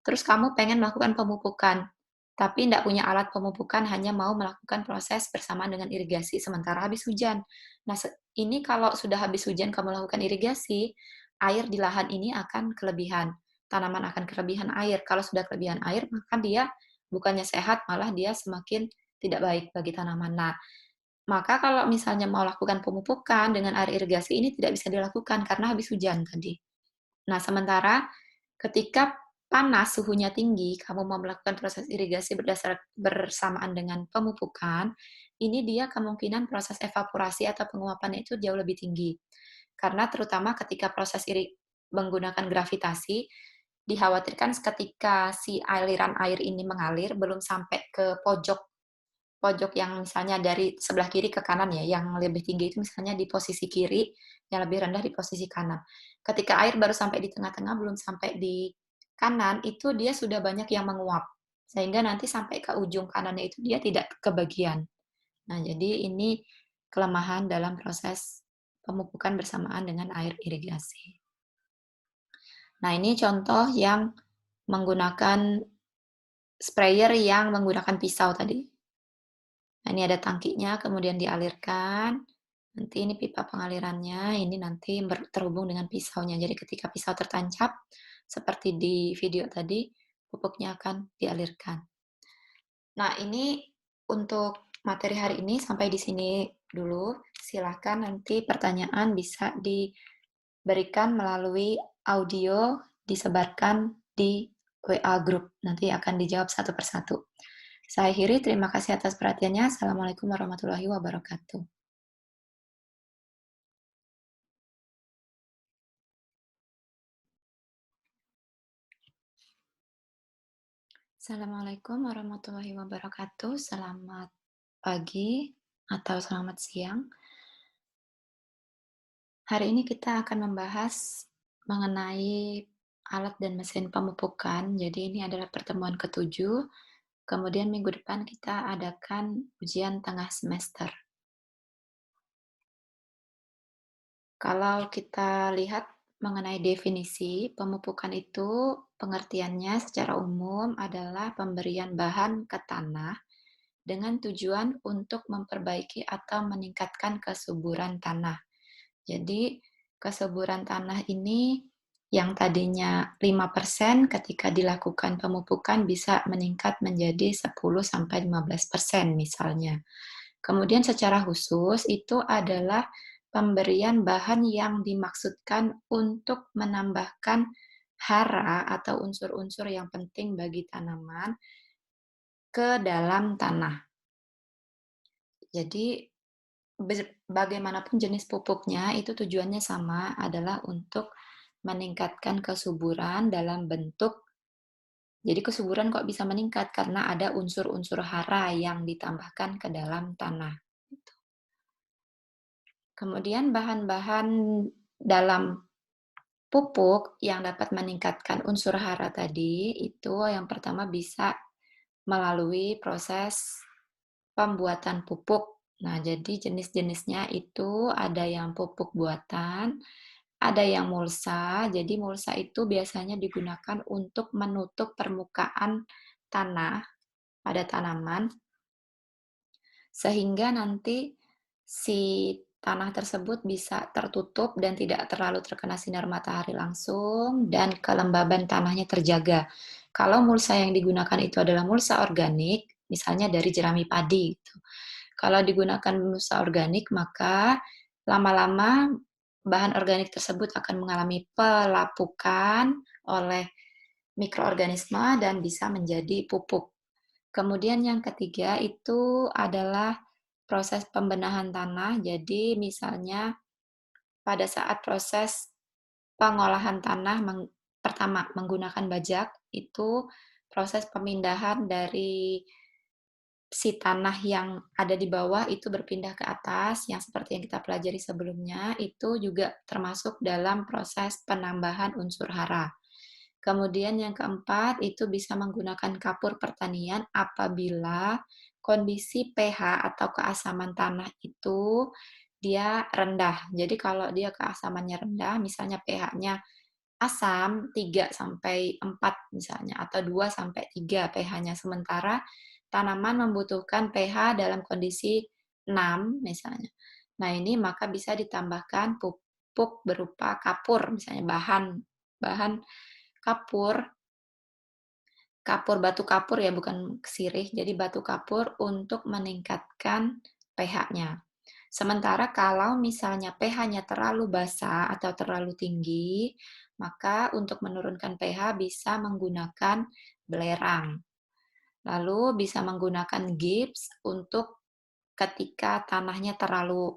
terus kamu pengen melakukan pemupukan, tapi tidak punya alat pemupukan, hanya mau melakukan proses bersamaan dengan irigasi sementara habis hujan. Nah, ini kalau sudah habis hujan kamu lakukan irigasi, air di lahan ini akan kelebihan. Tanaman akan kelebihan air. Kalau sudah kelebihan air, maka dia bukannya sehat, malah dia semakin tidak baik bagi tanaman. Nah, maka kalau misalnya mau lakukan pemupukan dengan air irigasi ini tidak bisa dilakukan karena habis hujan tadi. Nah, sementara ketika panas, suhunya tinggi, kamu mau melakukan proses irigasi bersamaan dengan pemupukan, ini dia kemungkinan proses evaporasi atau penguapannya itu jauh lebih tinggi. Karena terutama ketika proses menggunakan gravitasi, dikhawatirkan ketika si aliran air ini mengalir belum sampai ke pojok pojok yang misalnya dari sebelah kiri ke kanan ya, yang lebih tinggi itu misalnya di posisi kiri, yang lebih rendah di posisi kanan. Ketika air baru sampai di tengah-tengah, belum sampai di kanan, itu dia sudah banyak yang menguap. Sehingga nanti sampai ke ujung kanannya itu dia tidak kebagian. Nah, jadi ini kelemahan dalam proses pemupukan bersamaan dengan air irigasi. Nah, ini contoh yang menggunakan sprayer yang menggunakan pisau tadi. Nah, ini ada tangkinya, kemudian dialirkan. Nanti ini pipa pengalirannya, ini nanti terhubung dengan pisaunya. Jadi ketika pisau tertancap, seperti di video tadi, pupuknya akan dialirkan. Nah, ini untuk materi hari ini sampai di sini dulu. Silahkan nanti pertanyaan bisa diberikan melalui audio, disebarkan di WA Group. Nanti akan dijawab satu persatu. Saya akhiri, terima kasih atas perhatiannya. Assalamualaikum warahmatullahi wabarakatuh. Assalamualaikum warahmatullahi wabarakatuh. Selamat pagi atau selamat siang. Hari ini kita akan membahas mengenai alat dan mesin pemupukan. Jadi ini adalah pertemuan ketujuh. Kemudian minggu depan kita adakan ujian tengah semester. Kalau kita lihat mengenai definisi, pemupukan itu pengertiannya secara umum adalah pemberian bahan ke tanah dengan tujuan untuk memperbaiki atau meningkatkan kesuburan tanah. Jadi, kesuburan tanah ini yang tadinya 5% ketika dilakukan pemupukan bisa meningkat menjadi 10-15% misalnya. Kemudian secara khusus itu adalah pemberian bahan yang dimaksudkan untuk menambahkan hara atau unsur-unsur yang penting bagi tanaman ke dalam tanah. Jadi bagaimanapun jenis pupuknya itu tujuannya sama, adalah untuk meningkatkan kesuburan dalam bentuk, jadi kesuburan kok bisa meningkat karena ada unsur-unsur hara yang ditambahkan ke dalam tanah. Kemudian bahan-bahan dalam pupuk yang dapat meningkatkan unsur hara tadi, itu yang pertama bisa melalui proses pembuatan pupuk. Nah, jadi jenis-jenisnya itu ada yang pupuk buatan, ada yang mulsa. Jadi mulsa itu biasanya digunakan untuk menutup permukaan tanah pada tanaman sehingga nanti si tanah tersebut bisa tertutup dan tidak terlalu terkena sinar matahari langsung dan kelembaban tanahnya terjaga. Kalau mulsa yang digunakan itu adalah mulsa organik, misalnya dari jerami padi gitu. Kalau digunakan mulsa organik, maka lama-lama bahan organik tersebut akan mengalami pelapukan oleh mikroorganisme dan bisa menjadi pupuk. Kemudian yang ketiga itu adalah proses pembenahan tanah. Jadi misalnya pada saat proses pengolahan tanah pertama menggunakan bajak, itu proses pemindahan dari si tanah yang ada di bawah itu berpindah ke atas, yang seperti yang kita pelajari sebelumnya, itu juga termasuk dalam proses penambahan unsur hara. Kemudian yang keempat, itu bisa menggunakan kapur pertanian apabila kondisi pH atau keasaman tanah itu dia rendah. Jadi kalau dia keasamannya rendah, misalnya pH-nya asam 3 sampai 4 misalnya atau 2 sampai 3 pH-nya, sementara tanaman membutuhkan pH dalam kondisi 6 misalnya. Nah, ini maka bisa ditambahkan pupuk berupa kapur, misalnya bahan bahan kapur, batu kapur ya, bukan sirih, jadi batu kapur untuk meningkatkan pH-nya. Sementara kalau misalnya pH-nya terlalu basah atau terlalu tinggi, maka untuk menurunkan pH bisa menggunakan belerang. Lalu bisa menggunakan gips untuk ketika tanahnya terlalu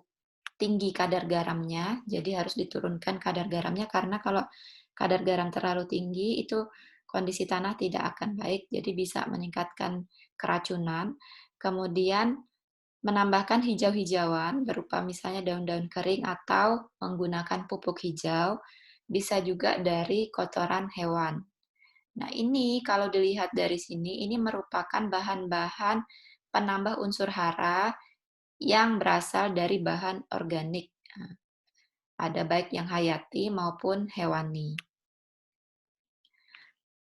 tinggi kadar garamnya, jadi harus diturunkan kadar garamnya karena kalau kadar garam terlalu tinggi itu kondisi tanah tidak akan baik, jadi bisa meningkatkan keracunan. Kemudian menambahkan hijau-hijauan berupa misalnya daun-daun kering atau menggunakan pupuk hijau, bisa juga dari kotoran hewan. Nah, ini kalau dilihat dari sini, ini merupakan bahan-bahan penambah unsur hara yang berasal dari bahan organik. Nah, ada baik yang hayati maupun hewani.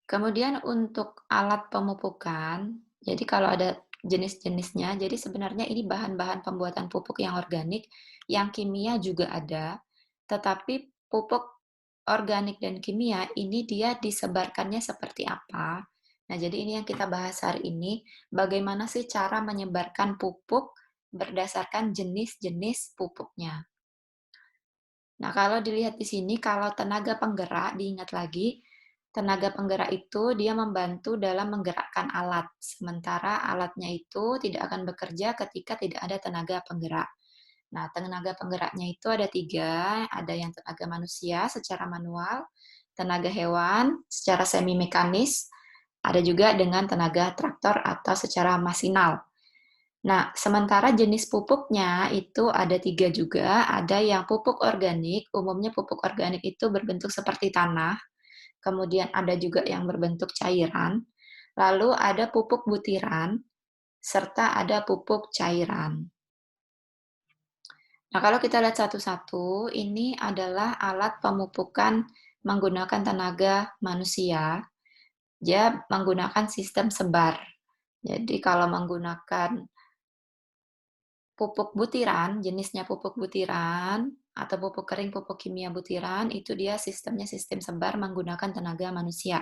Kemudian untuk alat pemupukan, jadi kalau ada jenis-jenisnya, jadi sebenarnya ini bahan-bahan pembuatan pupuk yang organik, yang kimia juga ada, tetapi pupuk organik dan kimia ini dia disebarkannya seperti apa. Nah, jadi ini yang kita bahas hari ini, bagaimana sih cara menyebarkan pupuk berdasarkan jenis-jenis pupuknya. Nah, kalau dilihat di sini, kalau tenaga penggerak, diingat lagi, tenaga penggerak itu dia membantu dalam menggerakkan alat, sementara alatnya itu tidak akan bekerja ketika tidak ada tenaga penggerak. Nah, tenaga penggeraknya itu ada tiga, ada yang tenaga manusia secara manual, tenaga hewan secara semi mekanis, ada juga dengan tenaga traktor atau secara masinal. Nah, sementara jenis pupuknya itu ada tiga juga. Ada yang pupuk organik, umumnya pupuk organik itu berbentuk seperti tanah. Kemudian ada juga yang berbentuk cairan. Lalu ada pupuk butiran, serta ada pupuk cairan. Nah, kalau kita lihat satu-satu, ini adalah alat pemupukan menggunakan tenaga manusia. Dia menggunakan sistem sebar. Jadi kalau menggunakan pupuk butiran, jenisnya pupuk butiran, atau pupuk kering, pupuk kimia butiran, itu dia sistemnya sistem sebar menggunakan tenaga manusia.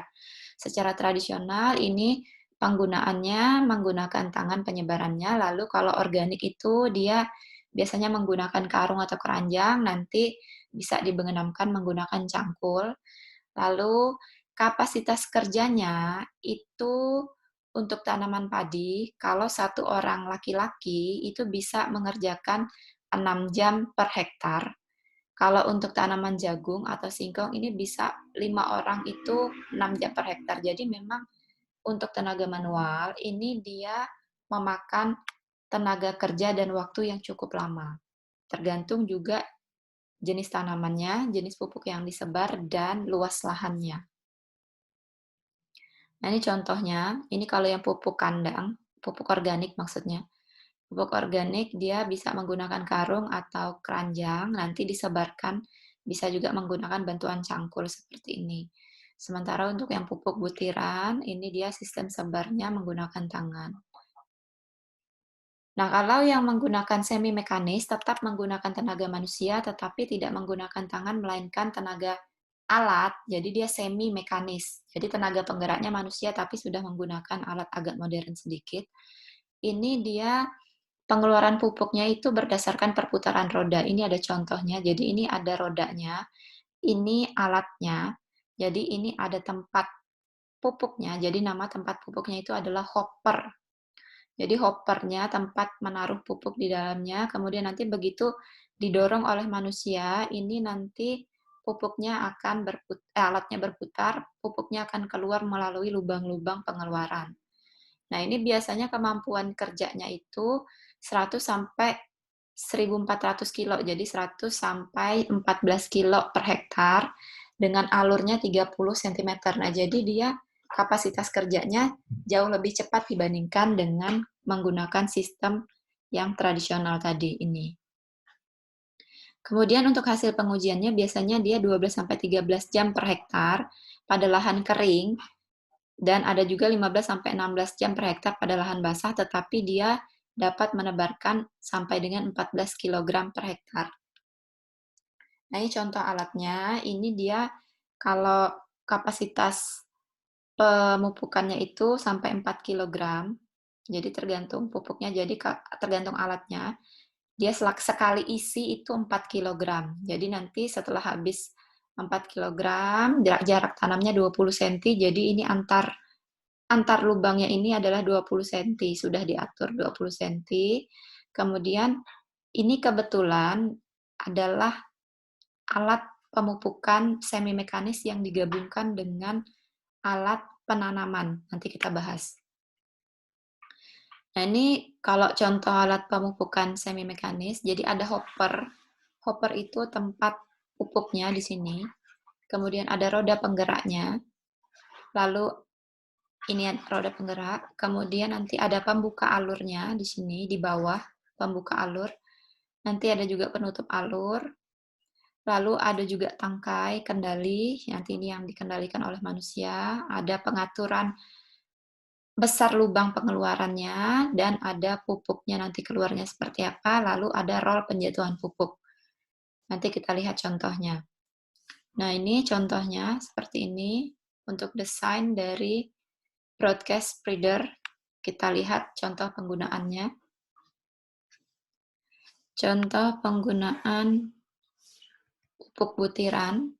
Secara tradisional ini penggunaannya menggunakan tangan penyebarannya, lalu kalau organik itu dia biasanya menggunakan karung atau keranjang, nanti bisa dibenamkan menggunakan cangkul. Lalu kapasitas kerjanya itu untuk tanaman padi, kalau satu orang laki-laki itu bisa mengerjakan 6 jam per hektar. Kalau untuk tanaman jagung atau singkong ini bisa 5 orang itu 6 jam per hektar. Jadi memang untuk tenaga manual ini dia memakan tenaga kerja dan waktu yang cukup lama. Tergantung juga jenis tanamannya, jenis pupuk yang disebar, dan luas lahannya. Nah, ini contohnya, ini kalau yang pupuk kandang, pupuk organik maksudnya. Pupuk organik dia bisa menggunakan karung atau keranjang, nanti disebarkan, bisa juga menggunakan bantuan cangkul seperti ini. Sementara untuk yang pupuk butiran, ini dia sistem sebarnya menggunakan tangan. Nah, kalau yang menggunakan semi mekanis tetap menggunakan tenaga manusia tetapi tidak menggunakan tangan melainkan tenaga alat, jadi dia semi mekanis. Jadi tenaga penggeraknya manusia tapi sudah menggunakan alat agak modern sedikit. Ini dia pengeluaran pupuknya itu berdasarkan perputaran roda. Ini ada contohnya. Jadi ini ada rodanya, ini alatnya. Jadi ini ada tempat pupuknya. Jadi nama tempat pupuknya itu adalah hopper. Jadi hoppernya tempat menaruh pupuk di dalamnya, kemudian nanti begitu didorong oleh manusia, ini nanti pupuknya akan alatnya berputar, pupuknya akan keluar melalui lubang-lubang pengeluaran. Nah, ini biasanya kemampuan kerjanya itu 100 sampai 1.400 kilo, jadi 100 sampai 14 kilo per hektar dengan alurnya 30 cm. Nah, jadi dia kapasitas kerjanya jauh lebih cepat dibandingkan dengan menggunakan sistem yang tradisional tadi ini. Kemudian untuk hasil pengujiannya biasanya dia 12 sampai 13 jam per hektar pada lahan kering dan ada juga 15 sampai 16 jam per hektar pada lahan basah, tetapi dia dapat menebarkan sampai dengan 14 kg per hektar. Nah, ini contoh alatnya. Ini dia kalau kapasitas pemupukannya itu sampai 4 kg. Jadi tergantung pupuknya, jadi tergantung alatnya. Dia sekali isi itu 4 kg. Jadi nanti setelah habis 4 kg, jarak tanamnya 20 cm. Jadi ini antar lubangnya ini adalah 20 cm, sudah diatur 20 cm. Kemudian ini kebetulan adalah alat pemupukan semi mekanis yang digabungkan dengan alat penanaman. Nanti kita bahas. Nah, ini kalau contoh alat pemupukan semi mekanis, jadi ada hopper. Hopper itu tempat pupuknya di sini. Kemudian ada roda penggeraknya. Lalu ini roda penggerak, kemudian nanti ada pembuka alurnya di sini, di bawah pembuka alur. Nanti ada juga penutup alur, lalu ada juga tangkai kendali, nanti ini yang dikendalikan oleh manusia, ada pengaturan besar lubang pengeluarannya, dan ada pupuknya nanti keluarnya seperti apa, lalu ada roll penjatuhan pupuk. Nanti kita lihat contohnya. Nah, ini contohnya seperti ini untuk desain dari broadcast spreader. Kita lihat contoh penggunaannya. Contoh penggunaan pupuk butiran.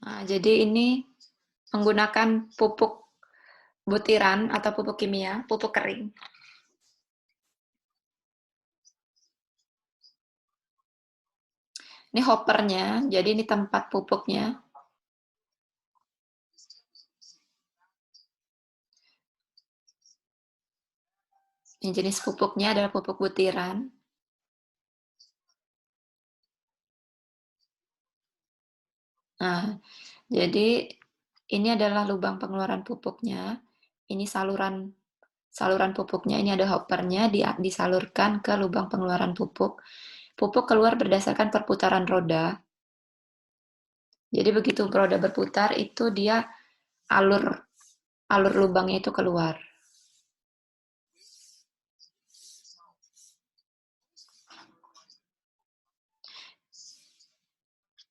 Nah, jadi ini menggunakan pupuk butiran atau pupuk kimia, pupuk kering. Ini hoppernya, jadi ini tempat pupuknya. Ini jenis pupuknya adalah pupuk butiran. Nah, jadi ini adalah lubang pengeluaran pupuknya. Ini saluran pupuknya. Ini ada hoppernya, disalurkan ke lubang pengeluaran pupuk. Pupuk keluar berdasarkan perputaran roda. Jadi begitu roda berputar itu dia alur lubangnya itu keluar.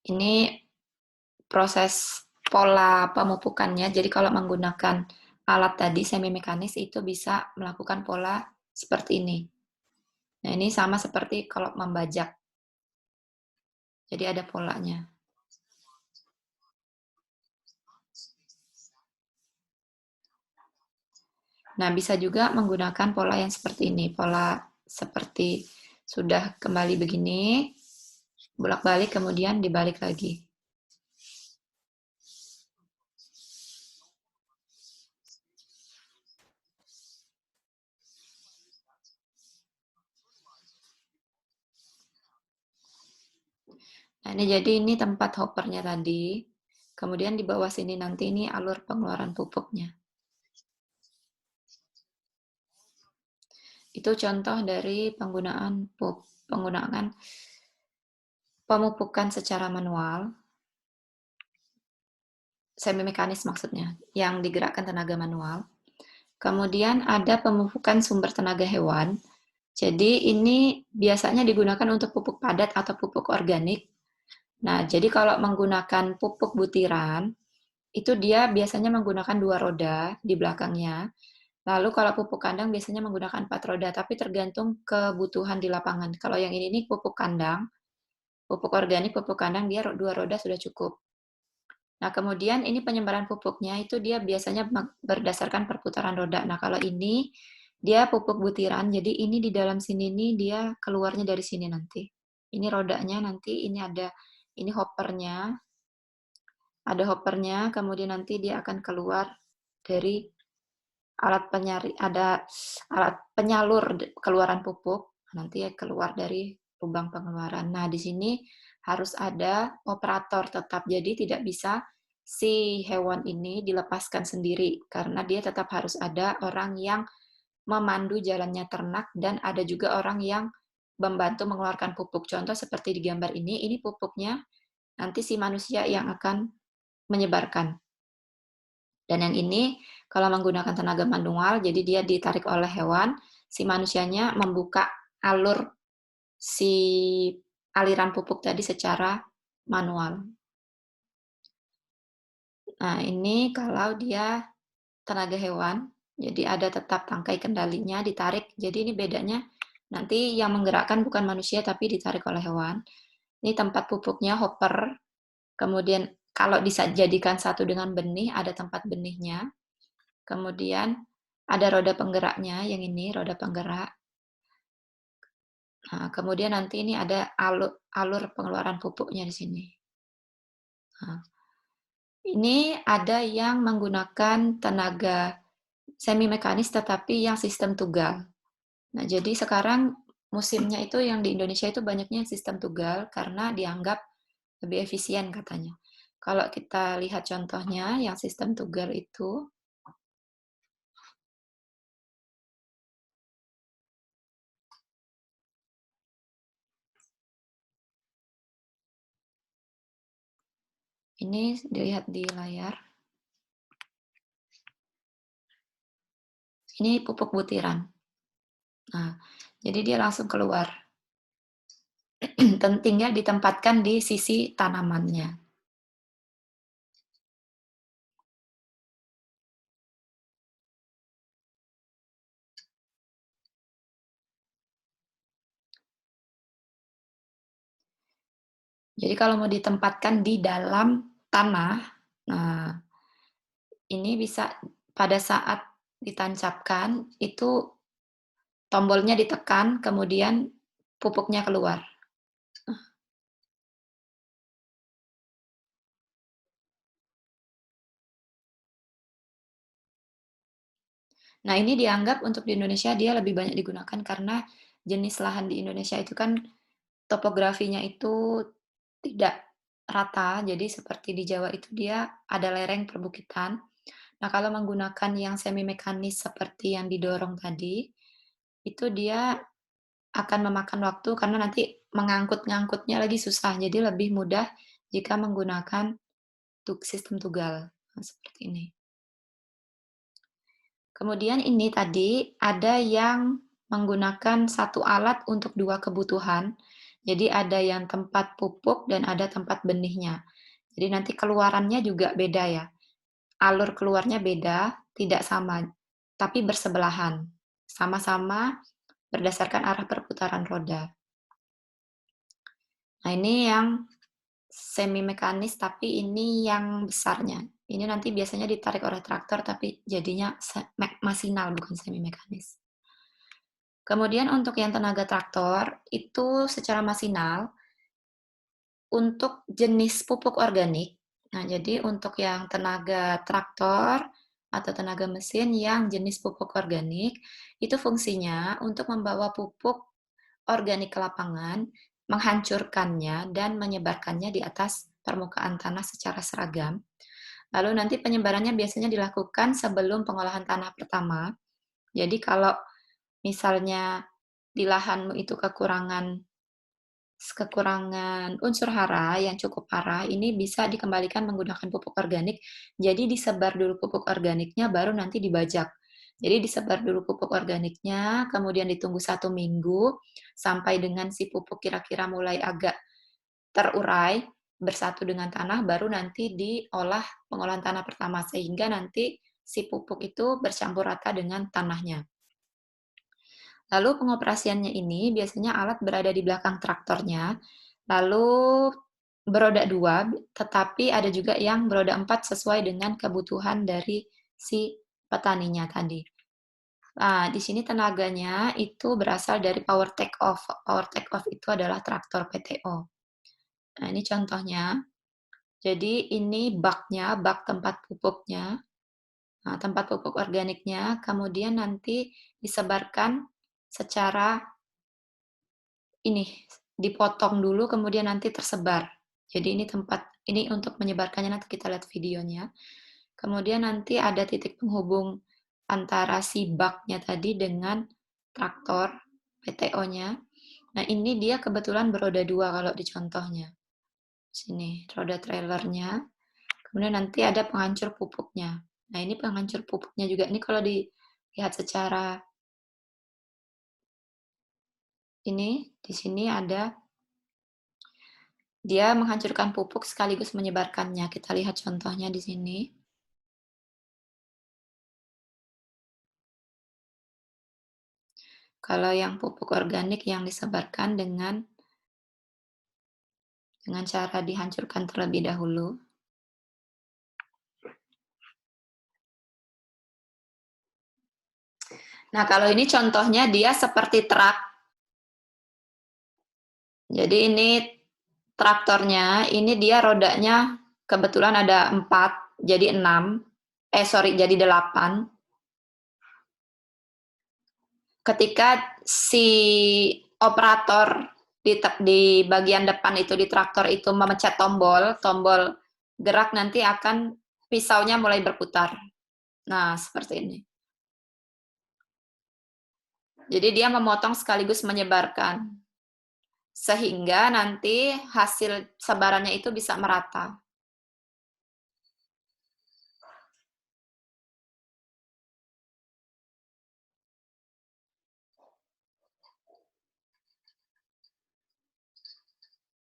Ini proses pola pemupukannya. Jadi kalau menggunakan alat tadi semi mekanis itu bisa melakukan pola seperti ini. Nah, ini sama seperti kalau membajak. Jadi ada polanya. Nah, bisa juga menggunakan pola yang seperti ini. Pola seperti sudah kembali begini, bolak-balik kemudian dibalik lagi. Nah, ini jadi ini tempat hoppernya tadi. Kemudian di bawah sini nanti ini alur pengeluaran pupuknya. Itu contoh dari penggunaan pemupukan secara manual, semi mekanis maksudnya, yang digerakkan tenaga manual. Kemudian ada pemupukan sumber tenaga hewan. Jadi ini biasanya digunakan untuk pupuk padat atau pupuk organik. Nah, jadi kalau menggunakan pupuk butiran, itu dia biasanya menggunakan 2 roda di belakangnya. Lalu kalau pupuk kandang biasanya menggunakan 4 roda, tapi tergantung kebutuhan di lapangan. Kalau yang ini pupuk kandang, pupuk organik, pupuk kandang, dia 2 roda sudah cukup. Nah, kemudian ini penyebaran pupuknya itu dia biasanya berdasarkan perputaran roda. Nah, kalau ini dia pupuk butiran, jadi ini di dalam sini nih dia keluarnya dari sini nanti. Ini rodanya nanti, ini hoppernya, kemudian nanti dia akan keluar dari ada alat penyalur keluaran pupuk, nanti keluar dari lubang pengeluaran. Nah, di sini harus ada operator tetap, jadi tidak bisa si hewan ini dilepaskan sendiri, karena dia tetap harus ada orang yang memandu jalannya ternak, dan ada juga orang yang membantu mengeluarkan pupuk. Contoh seperti di gambar ini pupuknya, nanti si manusia yang akan menyebarkan. Dan yang ini kalau menggunakan tenaga manual, jadi dia ditarik oleh hewan, si manusianya membuka alur si aliran pupuk tadi secara manual. Nah, ini kalau dia tenaga hewan, jadi ada tetap tangkai kendalinya ditarik. Jadi ini bedanya nanti yang menggerakkan bukan manusia tapi ditarik oleh hewan. Ini tempat pupuknya hopper. Kemudian kalau dijadikan satu dengan benih, ada tempat benihnya. Kemudian ada roda penggeraknya, yang ini roda penggerak. Nah, kemudian nanti ini ada alur pengeluaran pupuknya di sini. Nah, ini ada yang menggunakan tenaga semi mekanis tetapi yang sistem tugal. Nah, jadi sekarang musimnya itu yang di Indonesia itu banyaknya sistem tugal karena dianggap lebih efisien katanya. Kalau kita lihat contohnya yang sistem tugal itu, ini dilihat di layar. Ini pupuk butiran. Nah, jadi dia langsung keluar. Tinggal ditempatkan di sisi tanamannya. Jadi kalau mau ditempatkan di dalam tanah, nah ini bisa pada saat ditancapkan itu tombolnya ditekan, kemudian pupuknya keluar. Nah, ini dianggap untuk di Indonesia dia lebih banyak digunakan karena jenis lahan di Indonesia itu kan topografinya itu tidak rata, jadi seperti di Jawa itu dia ada lereng perbukitan. Nah, kalau menggunakan yang semi mekanis seperti yang didorong tadi, itu dia akan memakan waktu karena nanti mengangkut-ngangkutnya lagi susah. Jadi lebih mudah jika menggunakan sistem tugal. Nah, seperti ini. Kemudian ini tadi ada yang menggunakan satu alat untuk 2 kebutuhan. Jadi ada yang tempat pupuk dan ada tempat benihnya. Jadi nanti keluarannya juga beda ya. Alur keluarnya beda, tidak sama, tapi bersebelahan. Sama-sama berdasarkan arah perputaran roda. Nah, ini yang semi mekanis, tapi ini yang besarnya. Ini nanti biasanya ditarik oleh traktor, tapi jadinya masinal, bukan semi mekanis. Kemudian untuk yang tenaga traktor, itu secara masinal, untuk jenis pupuk organik. Nah, jadi untuk yang tenaga traktor atau tenaga mesin yang jenis pupuk organik, itu fungsinya untuk membawa pupuk organik ke lapangan, menghancurkannya dan menyebarkannya di atas permukaan tanah secara seragam. Lalu nanti penyebarannya biasanya dilakukan sebelum pengolahan tanah pertama. Jadi kalau misalnya di lahanmu itu kekurangan unsur hara yang cukup parah, ini bisa dikembalikan menggunakan pupuk organik. Jadi disebar dulu pupuk organiknya, baru nanti dibajak. Jadi disebar dulu pupuk organiknya, kemudian ditunggu 1 minggu, sampai dengan si pupuk kira-kira mulai agak terurai, bersatu dengan tanah, baru nanti diolah pengolahan tanah pertama, sehingga nanti si pupuk itu bercampur rata dengan tanahnya. Lalu pengoperasiannya ini biasanya alat berada di belakang traktornya, lalu beroda 2, tetapi ada juga yang beroda 4 sesuai dengan kebutuhan dari si petaninya tadi. Nah, di sini tenaganya itu berasal dari power take off. Power take off itu adalah traktor PTO. Nah, ini contohnya. Jadi ini baknya, bak tempat pupuknya. Nah, tempat pupuk organiknya, kemudian nanti disebarkan secara ini, dipotong dulu kemudian nanti tersebar. Jadi ini untuk menyebarkannya, nanti kita lihat videonya. Kemudian nanti ada titik penghubung antara si baknya tadi dengan traktor PTO-nya. Nah, ini dia kebetulan beroda 2 kalau di contohnya. Sini, roda trailernya. Kemudian nanti ada penghancur pupuknya. Nah, ini penghancur pupuknya juga. Ini kalau dilihat secara ini, di sini ada dia menghancurkan pupuk sekaligus menyebarkannya. Kita lihat contohnya di sini. Kalau yang pupuk organik yang disebarkan dengan cara dihancurkan terlebih dahulu. Nah, kalau ini contohnya dia seperti truk. Jadi ini traktornya, ini dia rodanya kebetulan ada 4, jadi 6. Jadi 8. Ketika si operator di bagian depan itu di traktor itu memencet tombol gerak, nanti akan pisaunya mulai berputar. Nah, seperti ini. Jadi dia memotong sekaligus menyebarkan. Sehingga nanti hasil sebarannya itu bisa merata.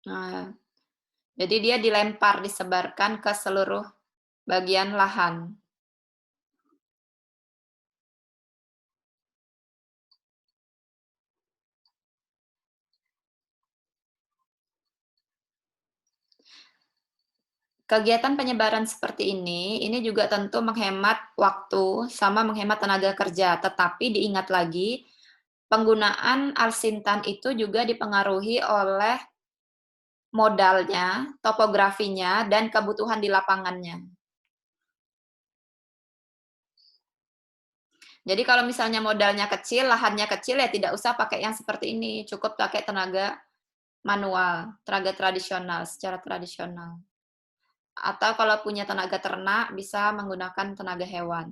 Nah, jadi dia disebarkan ke seluruh bagian lahan. Kegiatan penyebaran seperti ini juga tentu menghemat waktu sama menghemat tenaga kerja, tetapi diingat lagi, penggunaan alsintan itu juga dipengaruhi oleh modalnya, topografinya, dan kebutuhan di lapangannya. Jadi kalau misalnya modalnya kecil, lahannya kecil, ya tidak usah pakai yang seperti ini, cukup pakai tenaga manual, tenaga tradisional, secara tradisional. Atau kalau punya tenaga ternak, bisa menggunakan tenaga hewan.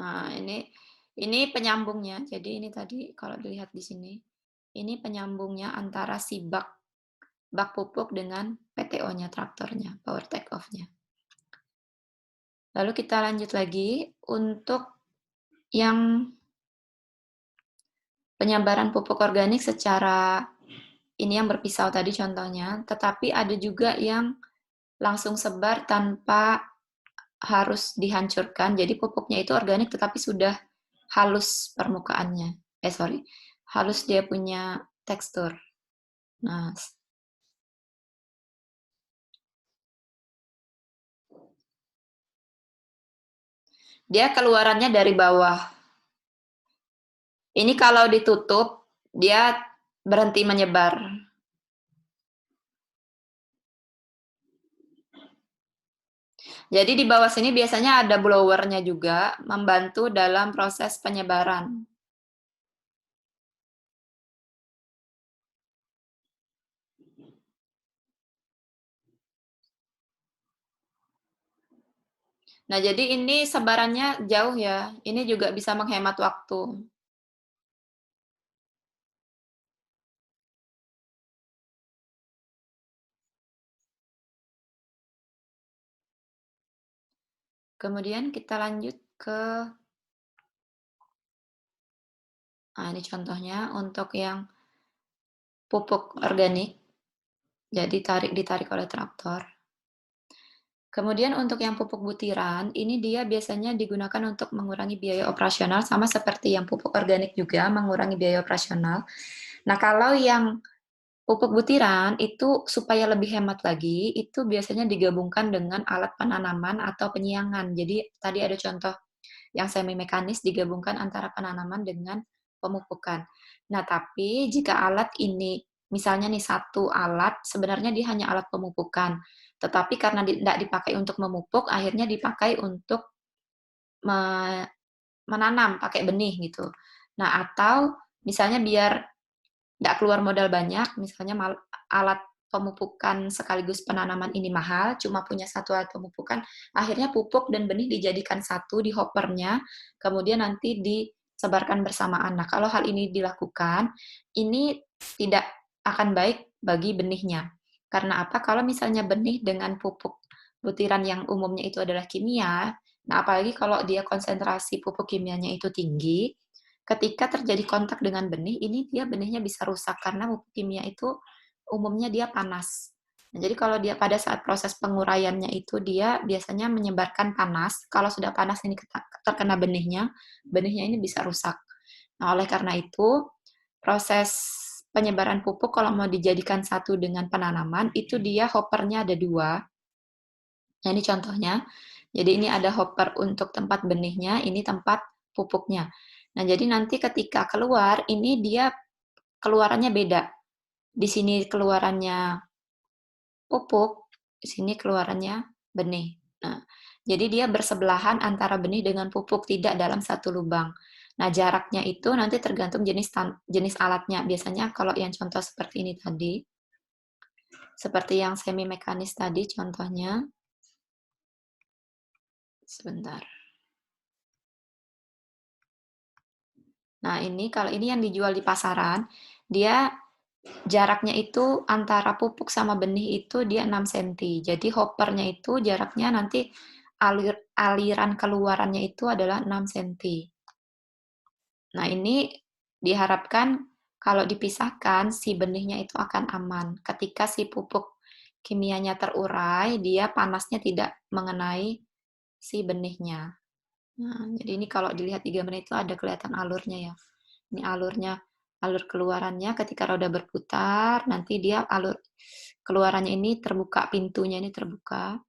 Nah, ini penyambungnya. Jadi ini tadi kalau dilihat di sini, ini penyambungnya antara si bak pupuk dengan PTO-nya, traktornya, power take off-nya. Lalu kita lanjut lagi untuk yang penyebaran pupuk organik secara ini yang berpisau tadi contohnya, tetapi ada juga yang langsung sebar tanpa harus dihancurkan. Jadi pupuknya itu organik tetapi sudah halus permukaannya. Sorry, halus dia punya tekstur. Nah, dia keluarannya dari bawah. Ini kalau ditutup, dia berhenti menyebar. Jadi di bawah sini biasanya ada blowernya juga, membantu dalam proses penyebaran. Nah, jadi ini sebarannya jauh ya. Ini juga bisa menghemat waktu. Kemudian kita lanjut ke, nah ini contohnya untuk yang pupuk organik, jadi ditarik oleh traktor. Kemudian untuk yang pupuk butiran, ini dia biasanya digunakan untuk mengurangi biaya operasional, sama seperti yang pupuk organik juga mengurangi biaya operasional. Nah, kalau yang pupuk butiran itu supaya lebih hemat lagi, itu biasanya digabungkan dengan alat penanaman atau penyiangan. Jadi tadi ada contoh yang semi mekanis digabungkan antara penanaman dengan pemupukan. Nah, tapi jika alat ini misalnya nih satu alat sebenarnya dia hanya alat pemupukan, tetapi karena tidak dipakai untuk memupuk, akhirnya dipakai untuk menanam pakai benih gitu. Nah, atau misalnya biar nggak keluar modal banyak, misalnya alat pemupukan sekaligus penanaman ini mahal, cuma punya satu alat pemupukan, akhirnya pupuk dan benih dijadikan satu di hoppernya, kemudian nanti disebarkan bersamaan. Nah, kalau hal ini dilakukan, ini tidak akan baik bagi benihnya. Karena apa? Kalau misalnya benih dengan pupuk butiran yang umumnya itu adalah kimia, nah apalagi kalau dia konsentrasi pupuk kimianya itu tinggi, ketika terjadi kontak dengan benih, ini dia benihnya bisa rusak karena pupuk kimia itu umumnya dia panas. Nah, jadi kalau dia pada saat proses penguraiannya itu dia biasanya menyebarkan panas. Kalau sudah panas ini terkena benihnya, benihnya ini bisa rusak. Nah, oleh karena itu proses penyebaran pupuk kalau mau dijadikan satu dengan penanaman itu dia hoppernya ada dua. Nah, ini contohnya. Jadi ini ada hopper untuk tempat benihnya, ini tempat pupuknya. Nah, jadi nanti ketika keluar, ini dia keluarannya beda. Di sini keluarannya pupuk, di sini keluarannya benih. Nah, jadi dia bersebelahan antara benih dengan pupuk, tidak dalam satu lubang. Nah, jaraknya itu nanti tergantung jenis alatnya. Biasanya kalau yang contoh seperti ini tadi, seperti yang semi mekanis tadi contohnya, sebentar. Nah, ini kalau ini yang dijual di pasaran, dia jaraknya itu antara pupuk sama benih itu dia 6 cm. Jadi hoppernya itu jaraknya nanti aliran keluarannya itu adalah 6 cm. Nah, ini diharapkan kalau dipisahkan si benihnya itu akan aman. Ketika si pupuk kimianya terurai, dia panasnya tidak mengenai si benihnya. Nah, jadi ini kalau dilihat di gambar itu ada kelihatan alurnya ya. Ini alur keluarannya ketika roda berputar, nanti dia alur keluarannya ini terbuka, pintunya ini terbuka,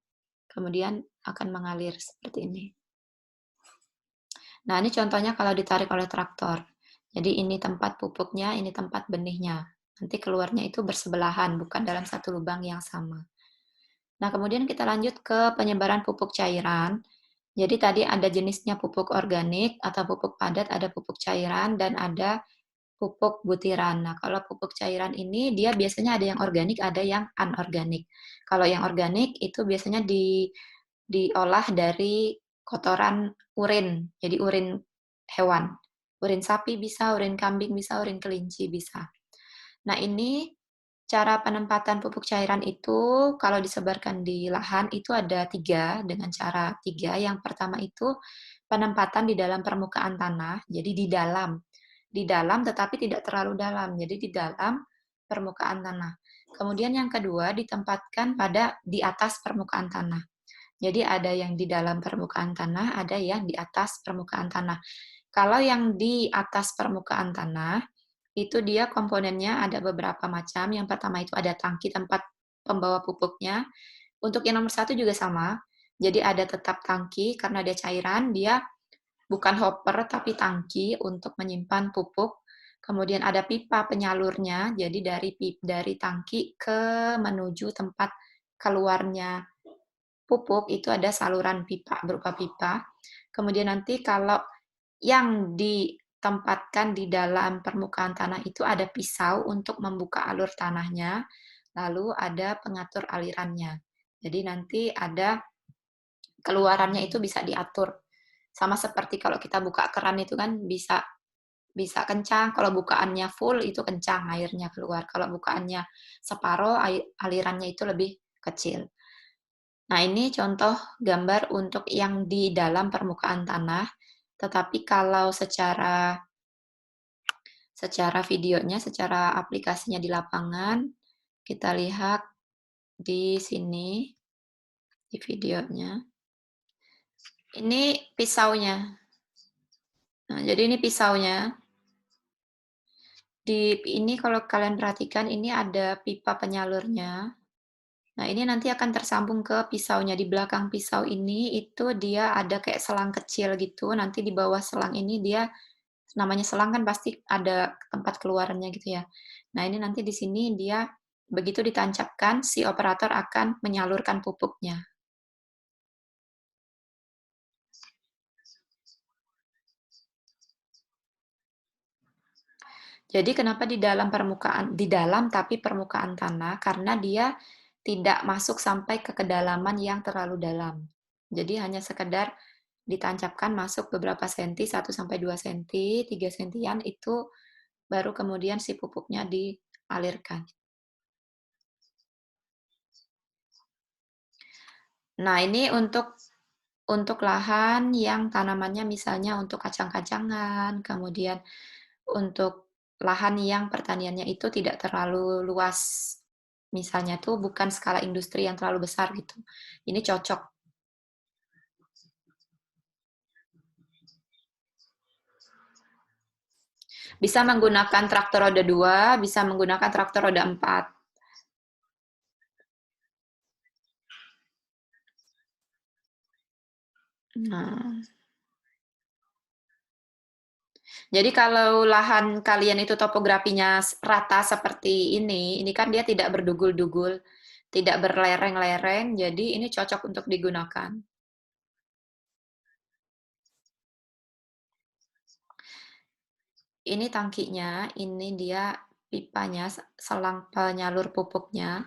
kemudian akan mengalir seperti ini. Nah, ini contohnya kalau ditarik oleh traktor. Jadi ini tempat pupuknya, ini tempat benihnya. Nanti keluarnya itu bersebelahan, bukan dalam satu lubang yang sama. Nah, kemudian kita lanjut ke penyebaran pupuk cairan. Jadi tadi ada jenisnya pupuk organik atau pupuk padat, ada pupuk cairan, dan ada pupuk butiran. Nah, kalau pupuk cairan ini dia biasanya ada yang organik, ada yang anorganik. Kalau yang organik itu biasanya diolah dari kotoran urin, jadi urin hewan. Urin sapi bisa, urin kambing bisa, urin kelinci bisa. Nah, ini cara penempatan pupuk cairan itu kalau disebarkan di lahan itu ada tiga, dengan cara tiga. Yang pertama itu penempatan di dalam permukaan tanah, jadi di dalam tetapi tidak terlalu dalam, jadi di dalam permukaan tanah. Kemudian yang kedua ditempatkan di atas permukaan tanah. Jadi ada yang di dalam permukaan tanah, ada yang di atas permukaan tanah. Kalau yang di atas permukaan tanah, itu dia komponennya ada beberapa macam. Yang pertama itu ada tangki tempat pembawa pupuknya. Untuk yang nomor satu juga sama. Jadi ada tetap tangki karena dia cairan, dia bukan hopper tapi tangki untuk menyimpan pupuk. Kemudian ada pipa penyalurnya, jadi dari tangki ke menuju tempat keluarnya pupuk itu ada saluran pipa berupa pipa. Kemudian nanti kalau yang ditempatkan di dalam permukaan tanah itu ada pisau untuk membuka alur tanahnya, lalu ada pengatur alirannya. Jadi nanti ada keluarannya itu bisa diatur. Sama seperti kalau kita buka keran itu kan bisa bisa kencang, kalau bukaannya full itu kencang airnya keluar. Kalau bukaannya separoh alirannya itu lebih kecil. Nah, ini contoh gambar untuk yang di dalam permukaan tanah, tetapi kalau secara videonya, secara aplikasinya di lapangan, kita lihat di sini, di videonya. Ini pisaunya. Nah, jadi ini pisaunya. Di ini kalau kalian perhatikan ini ada pipa penyalurnya. Nah, ini nanti akan tersambung ke pisaunya. Di belakang pisau ini itu dia ada kayak selang kecil gitu. Nanti di bawah selang ini dia namanya selang kan pasti ada tempat keluarannya gitu ya. Nah, ini nanti di sini dia begitu ditancapkan si operator akan menyalurkan pupuknya. Jadi kenapa di dalam tapi permukaan tanah? Karena dia tidak masuk sampai ke kedalaman yang terlalu dalam. Jadi hanya sekedar ditancapkan masuk beberapa senti, 1 sampai 2 senti, 3 sentian itu baru kemudian si pupuknya dialirkan. Nah, ini untuk lahan yang tanamannya misalnya untuk kacang-kacangan, kemudian untuk lahan yang pertaniannya itu tidak terlalu luas. Misalnya tuh bukan skala industri yang terlalu besar gitu. Ini cocok. Bisa menggunakan traktor roda 2, bisa menggunakan traktor roda 4. Nah, jadi kalau lahan kalian itu topografinya rata seperti ini kan dia tidak berdugul-dugul, tidak berlereng-lereng, jadi ini cocok untuk digunakan. Ini tangkinya, ini dia pipanya, selang penyalur pupuknya.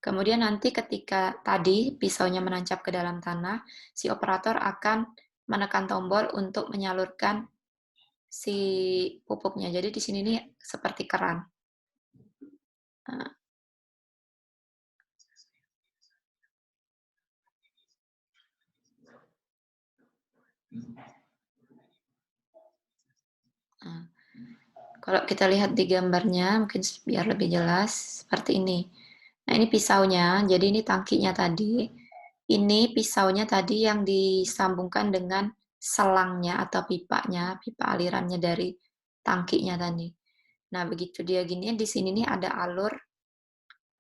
Kemudian nanti ketika tadi pisaunya menancap ke dalam tanah, si operator akan menekan tombol untuk menyalurkan si pupuknya. Jadi di sini nih seperti keran. Nah, nah. Kalau kita lihat di gambarnya, mungkin biar lebih jelas, seperti ini. Nah, ini pisaunya, jadi ini tangkinya tadi. Ini pisaunya tadi yang disambungkan dengan selangnya atau pipanya, pipa alirannya dari tangkinya tadi. Nah, begitu dia gini, di sini nih ada alur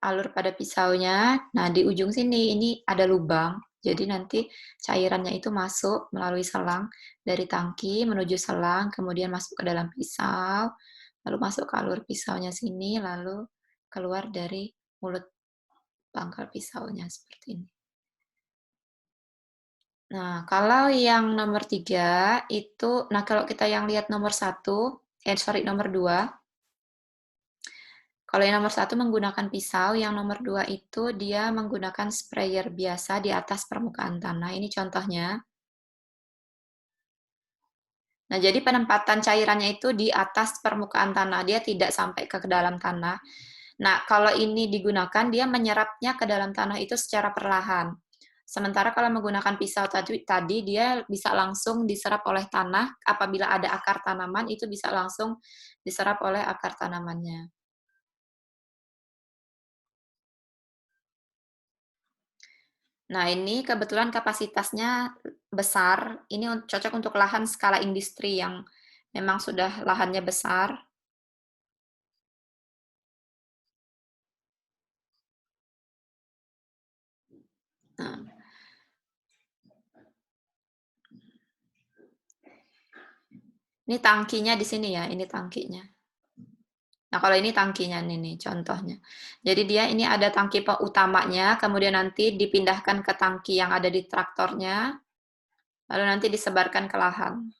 alur pada pisaunya. Nah, di ujung sini ini ada lubang. Jadi nanti cairannya itu masuk melalui selang dari tangki menuju selang, kemudian masuk ke dalam pisau, lalu masuk ke alur pisaunya sini, lalu keluar dari mulut pangkal pisaunya seperti ini. Nah, kalau yang nomor 3 itu, nah kalau kita yang lihat nomor 1, sorry nomor 2, kalau yang nomor 1 menggunakan pisau, yang nomor 2 itu dia menggunakan sprayer biasa di atas permukaan tanah. Ini contohnya. Nah, jadi penempatan cairannya itu di atas permukaan tanah, dia tidak sampai ke dalam tanah. Nah, kalau ini digunakan, dia menyerapnya ke dalam tanah itu secara perlahan. Sementara kalau menggunakan pisau tadi dia bisa langsung diserap oleh tanah. Apabila ada akar tanaman, itu bisa langsung diserap oleh akar tanamannya. Nah, ini kebetulan kapasitasnya besar. Ini cocok untuk lahan skala industri yang memang sudah lahannya besar. Nah, ini tangkinya di sini ya, ini tangkinya. Nah, kalau ini tangkinya nih contohnya. Jadi dia ini ada tangki utamanya, kemudian nanti dipindahkan ke tangki yang ada di traktornya, lalu nanti disebarkan ke lahan.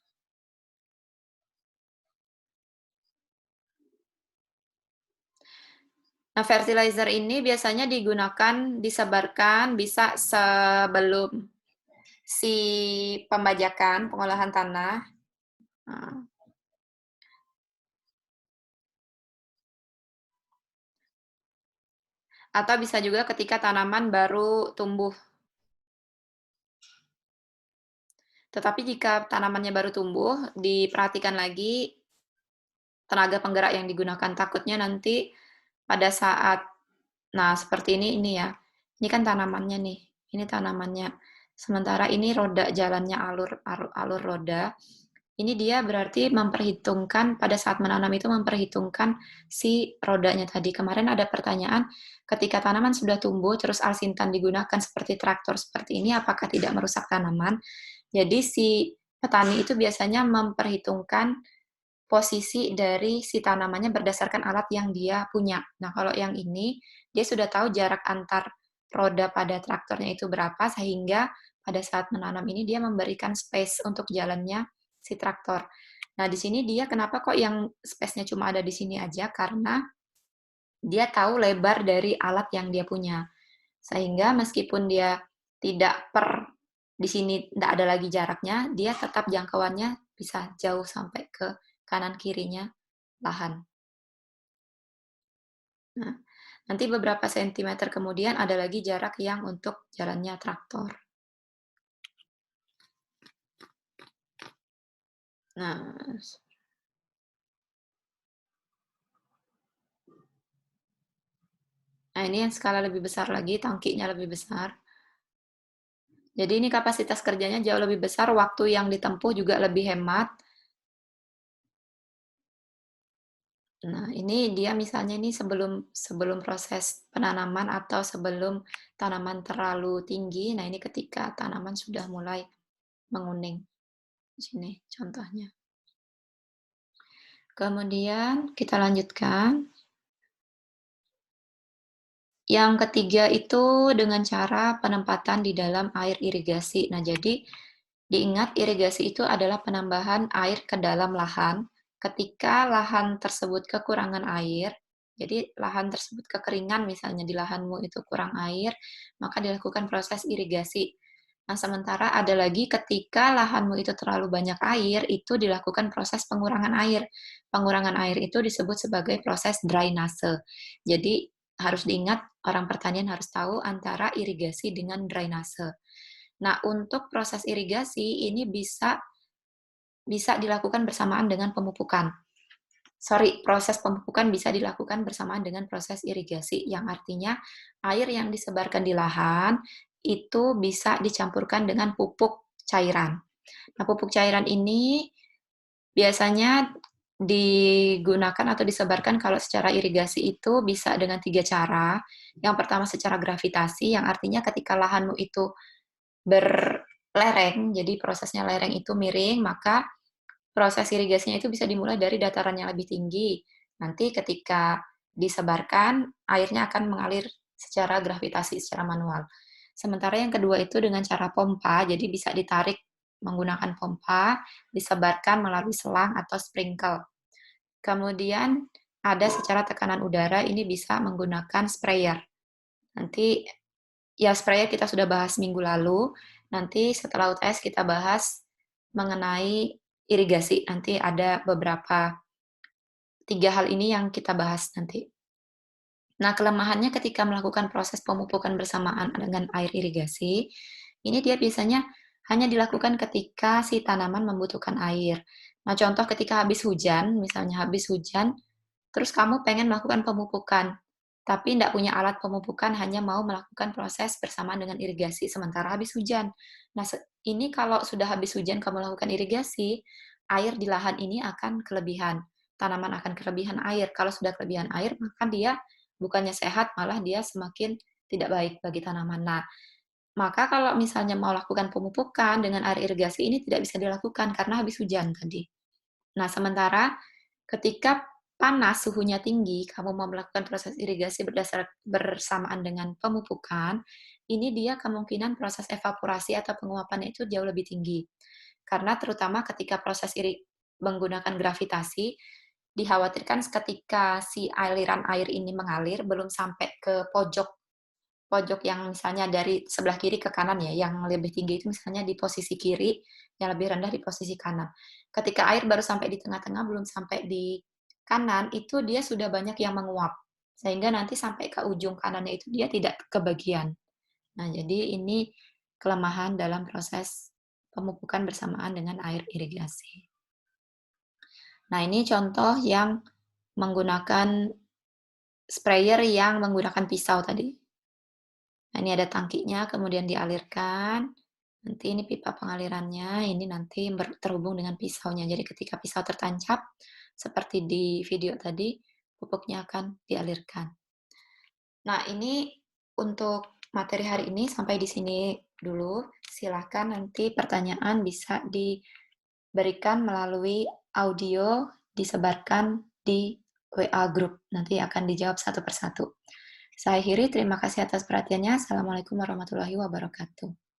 Nah, fertilizer ini biasanya digunakan, disebarkan bisa sebelum si pembajakan, pengolahan tanah. Nah, atau bisa juga ketika tanaman baru tumbuh. Tetapi jika tanamannya baru tumbuh, diperhatikan lagi tenaga penggerak yang digunakan. Takutnya nanti pada saat, nah seperti ini ya, ini kan tanamannya nih, ini tanamannya. Sementara ini roda jalannya alur roda. Ini dia berarti memperhitungkan pada saat menanam itu memperhitungkan si rodanya tadi. Kemarin ada pertanyaan, ketika tanaman sudah tumbuh terus alsintan digunakan seperti traktor seperti ini, apakah tidak merusak tanaman? Jadi si petani itu biasanya memperhitungkan posisi dari si tanamannya berdasarkan alat yang dia punya. Nah, kalau yang ini, dia sudah tahu jarak antar roda pada traktornya itu berapa, sehingga pada saat menanam ini dia memberikan space untuk jalannya si traktor. Nah, di sini dia kenapa kok yang space-nya cuma ada di sini aja? Karena dia tahu lebar dari alat yang dia punya. Sehingga meskipun dia tidak di sini tidak ada lagi jaraknya, dia tetap jangkauannya bisa jauh sampai ke kanan kirinya lahan. Nah, nanti beberapa sentimeter kemudian ada lagi jarak yang untuk jalannya traktor. Nah, nah ini yang skala lebih besar lagi, tangkinya lebih besar. Jadi ini kapasitas kerjanya jauh lebih besar, waktu yang ditempuh juga lebih hemat. Nah, ini dia misalnya ini sebelum sebelum proses penanaman atau sebelum tanaman terlalu tinggi. Nah, ini ketika tanaman sudah mulai menguning. Di sini contohnya. Kemudian kita lanjutkan. Yang ketiga itu dengan cara penempatan di dalam air irigasi. Nah, jadi diingat irigasi itu adalah penambahan air ke dalam lahan ketika lahan tersebut kekurangan air. Jadi lahan tersebut kekeringan misalnya di lahanmu itu kurang air, maka dilakukan proses irigasi. Nah, sementara ada lagi ketika lahanmu itu terlalu banyak air, itu dilakukan proses pengurangan air. Pengurangan air itu disebut sebagai proses drainase. Jadi harus diingat, orang pertanian harus tahu antara irigasi dengan drainase. Nah, untuk proses irigasi ini bisa dilakukan bersamaan dengan pemupukan. Sorry, proses pemupukan bisa dilakukan bersamaan dengan proses irigasi, yang artinya air yang disebarkan di lahan itu bisa dicampurkan dengan pupuk cairan. Nah, pupuk cairan ini biasanya digunakan atau disebarkan kalau secara irigasi itu bisa dengan tiga cara. Yang pertama secara gravitasi, yang artinya ketika lahanmu itu berlereng, jadi prosesnya lereng itu miring, maka proses irigasinya itu bisa dimulai dari dataran yang lebih tinggi. Nanti ketika disebarkan, airnya akan mengalir secara gravitasi, secara manual. Sementara yang kedua itu dengan cara pompa, jadi bisa ditarik menggunakan pompa, disebarkan melalui selang atau sprinkle. Kemudian ada secara tekanan udara, ini bisa menggunakan sprayer. Nanti ya sprayer kita sudah bahas minggu lalu, nanti setelah UTS kita bahas mengenai irigasi. Nanti ada beberapa tiga hal ini yang kita bahas nanti. Nah, kelemahannya ketika melakukan proses pemupukan bersamaan dengan air irigasi, ini dia biasanya hanya dilakukan ketika si tanaman membutuhkan air. Nah, contoh ketika habis hujan, misalnya habis hujan, terus kamu pengen melakukan pemupukan. tapi tidak punya alat pemupukan, hanya mau melakukan proses bersamaan dengan irigasi sementara habis hujan. Nah, ini kalau sudah habis hujan kamu lakukan irigasi, air di lahan ini akan kelebihan. Tanaman akan kelebihan air. Kalau sudah kelebihan air, maka dia bukannya sehat, malah dia semakin tidak baik bagi tanaman. Nah, maka kalau misalnya mau lakukan pemupukan dengan air irigasi ini tidak bisa dilakukan karena habis hujan tadi. Nah, sementara ketika panas, suhunya tinggi, kamu mau melakukan proses irigasi bersamaan dengan pemupukan, ini dia kemungkinan proses evaporasi atau penguapannya itu jauh lebih tinggi. Karena terutama ketika proses menggunakan gravitasi, dikhawatirkan ketika si aliran air ini mengalir belum sampai ke pojok pojok yang misalnya dari sebelah kiri ke kanan ya, yang lebih tinggi itu misalnya di posisi kiri, yang lebih rendah di posisi kanan. Ketika air baru sampai di tengah-tengah, belum sampai di kanan, itu dia sudah banyak yang menguap. Sehingga nanti sampai ke ujung kanannya itu dia tidak kebagian. Nah, jadi ini kelemahan dalam proses pemupukan bersamaan dengan air irigasi. Nah, ini contoh yang menggunakan sprayer yang menggunakan pisau tadi. Nah, ini ada tangkinya, kemudian dialirkan. Nanti ini pipa pengalirannya, ini nanti terhubung dengan pisaunya. Jadi ketika pisau tertancap, seperti di video tadi, pupuknya akan dialirkan. Nah, ini untuk materi hari ini sampai di sini dulu. Silahkan nanti pertanyaan bisa diberikan melalui audio, disebarkan di WA Group. Nanti akan dijawab satu persatu. Saya akhiri, terima kasih atas perhatiannya. Assalamualaikum warahmatullahi wabarakatuh.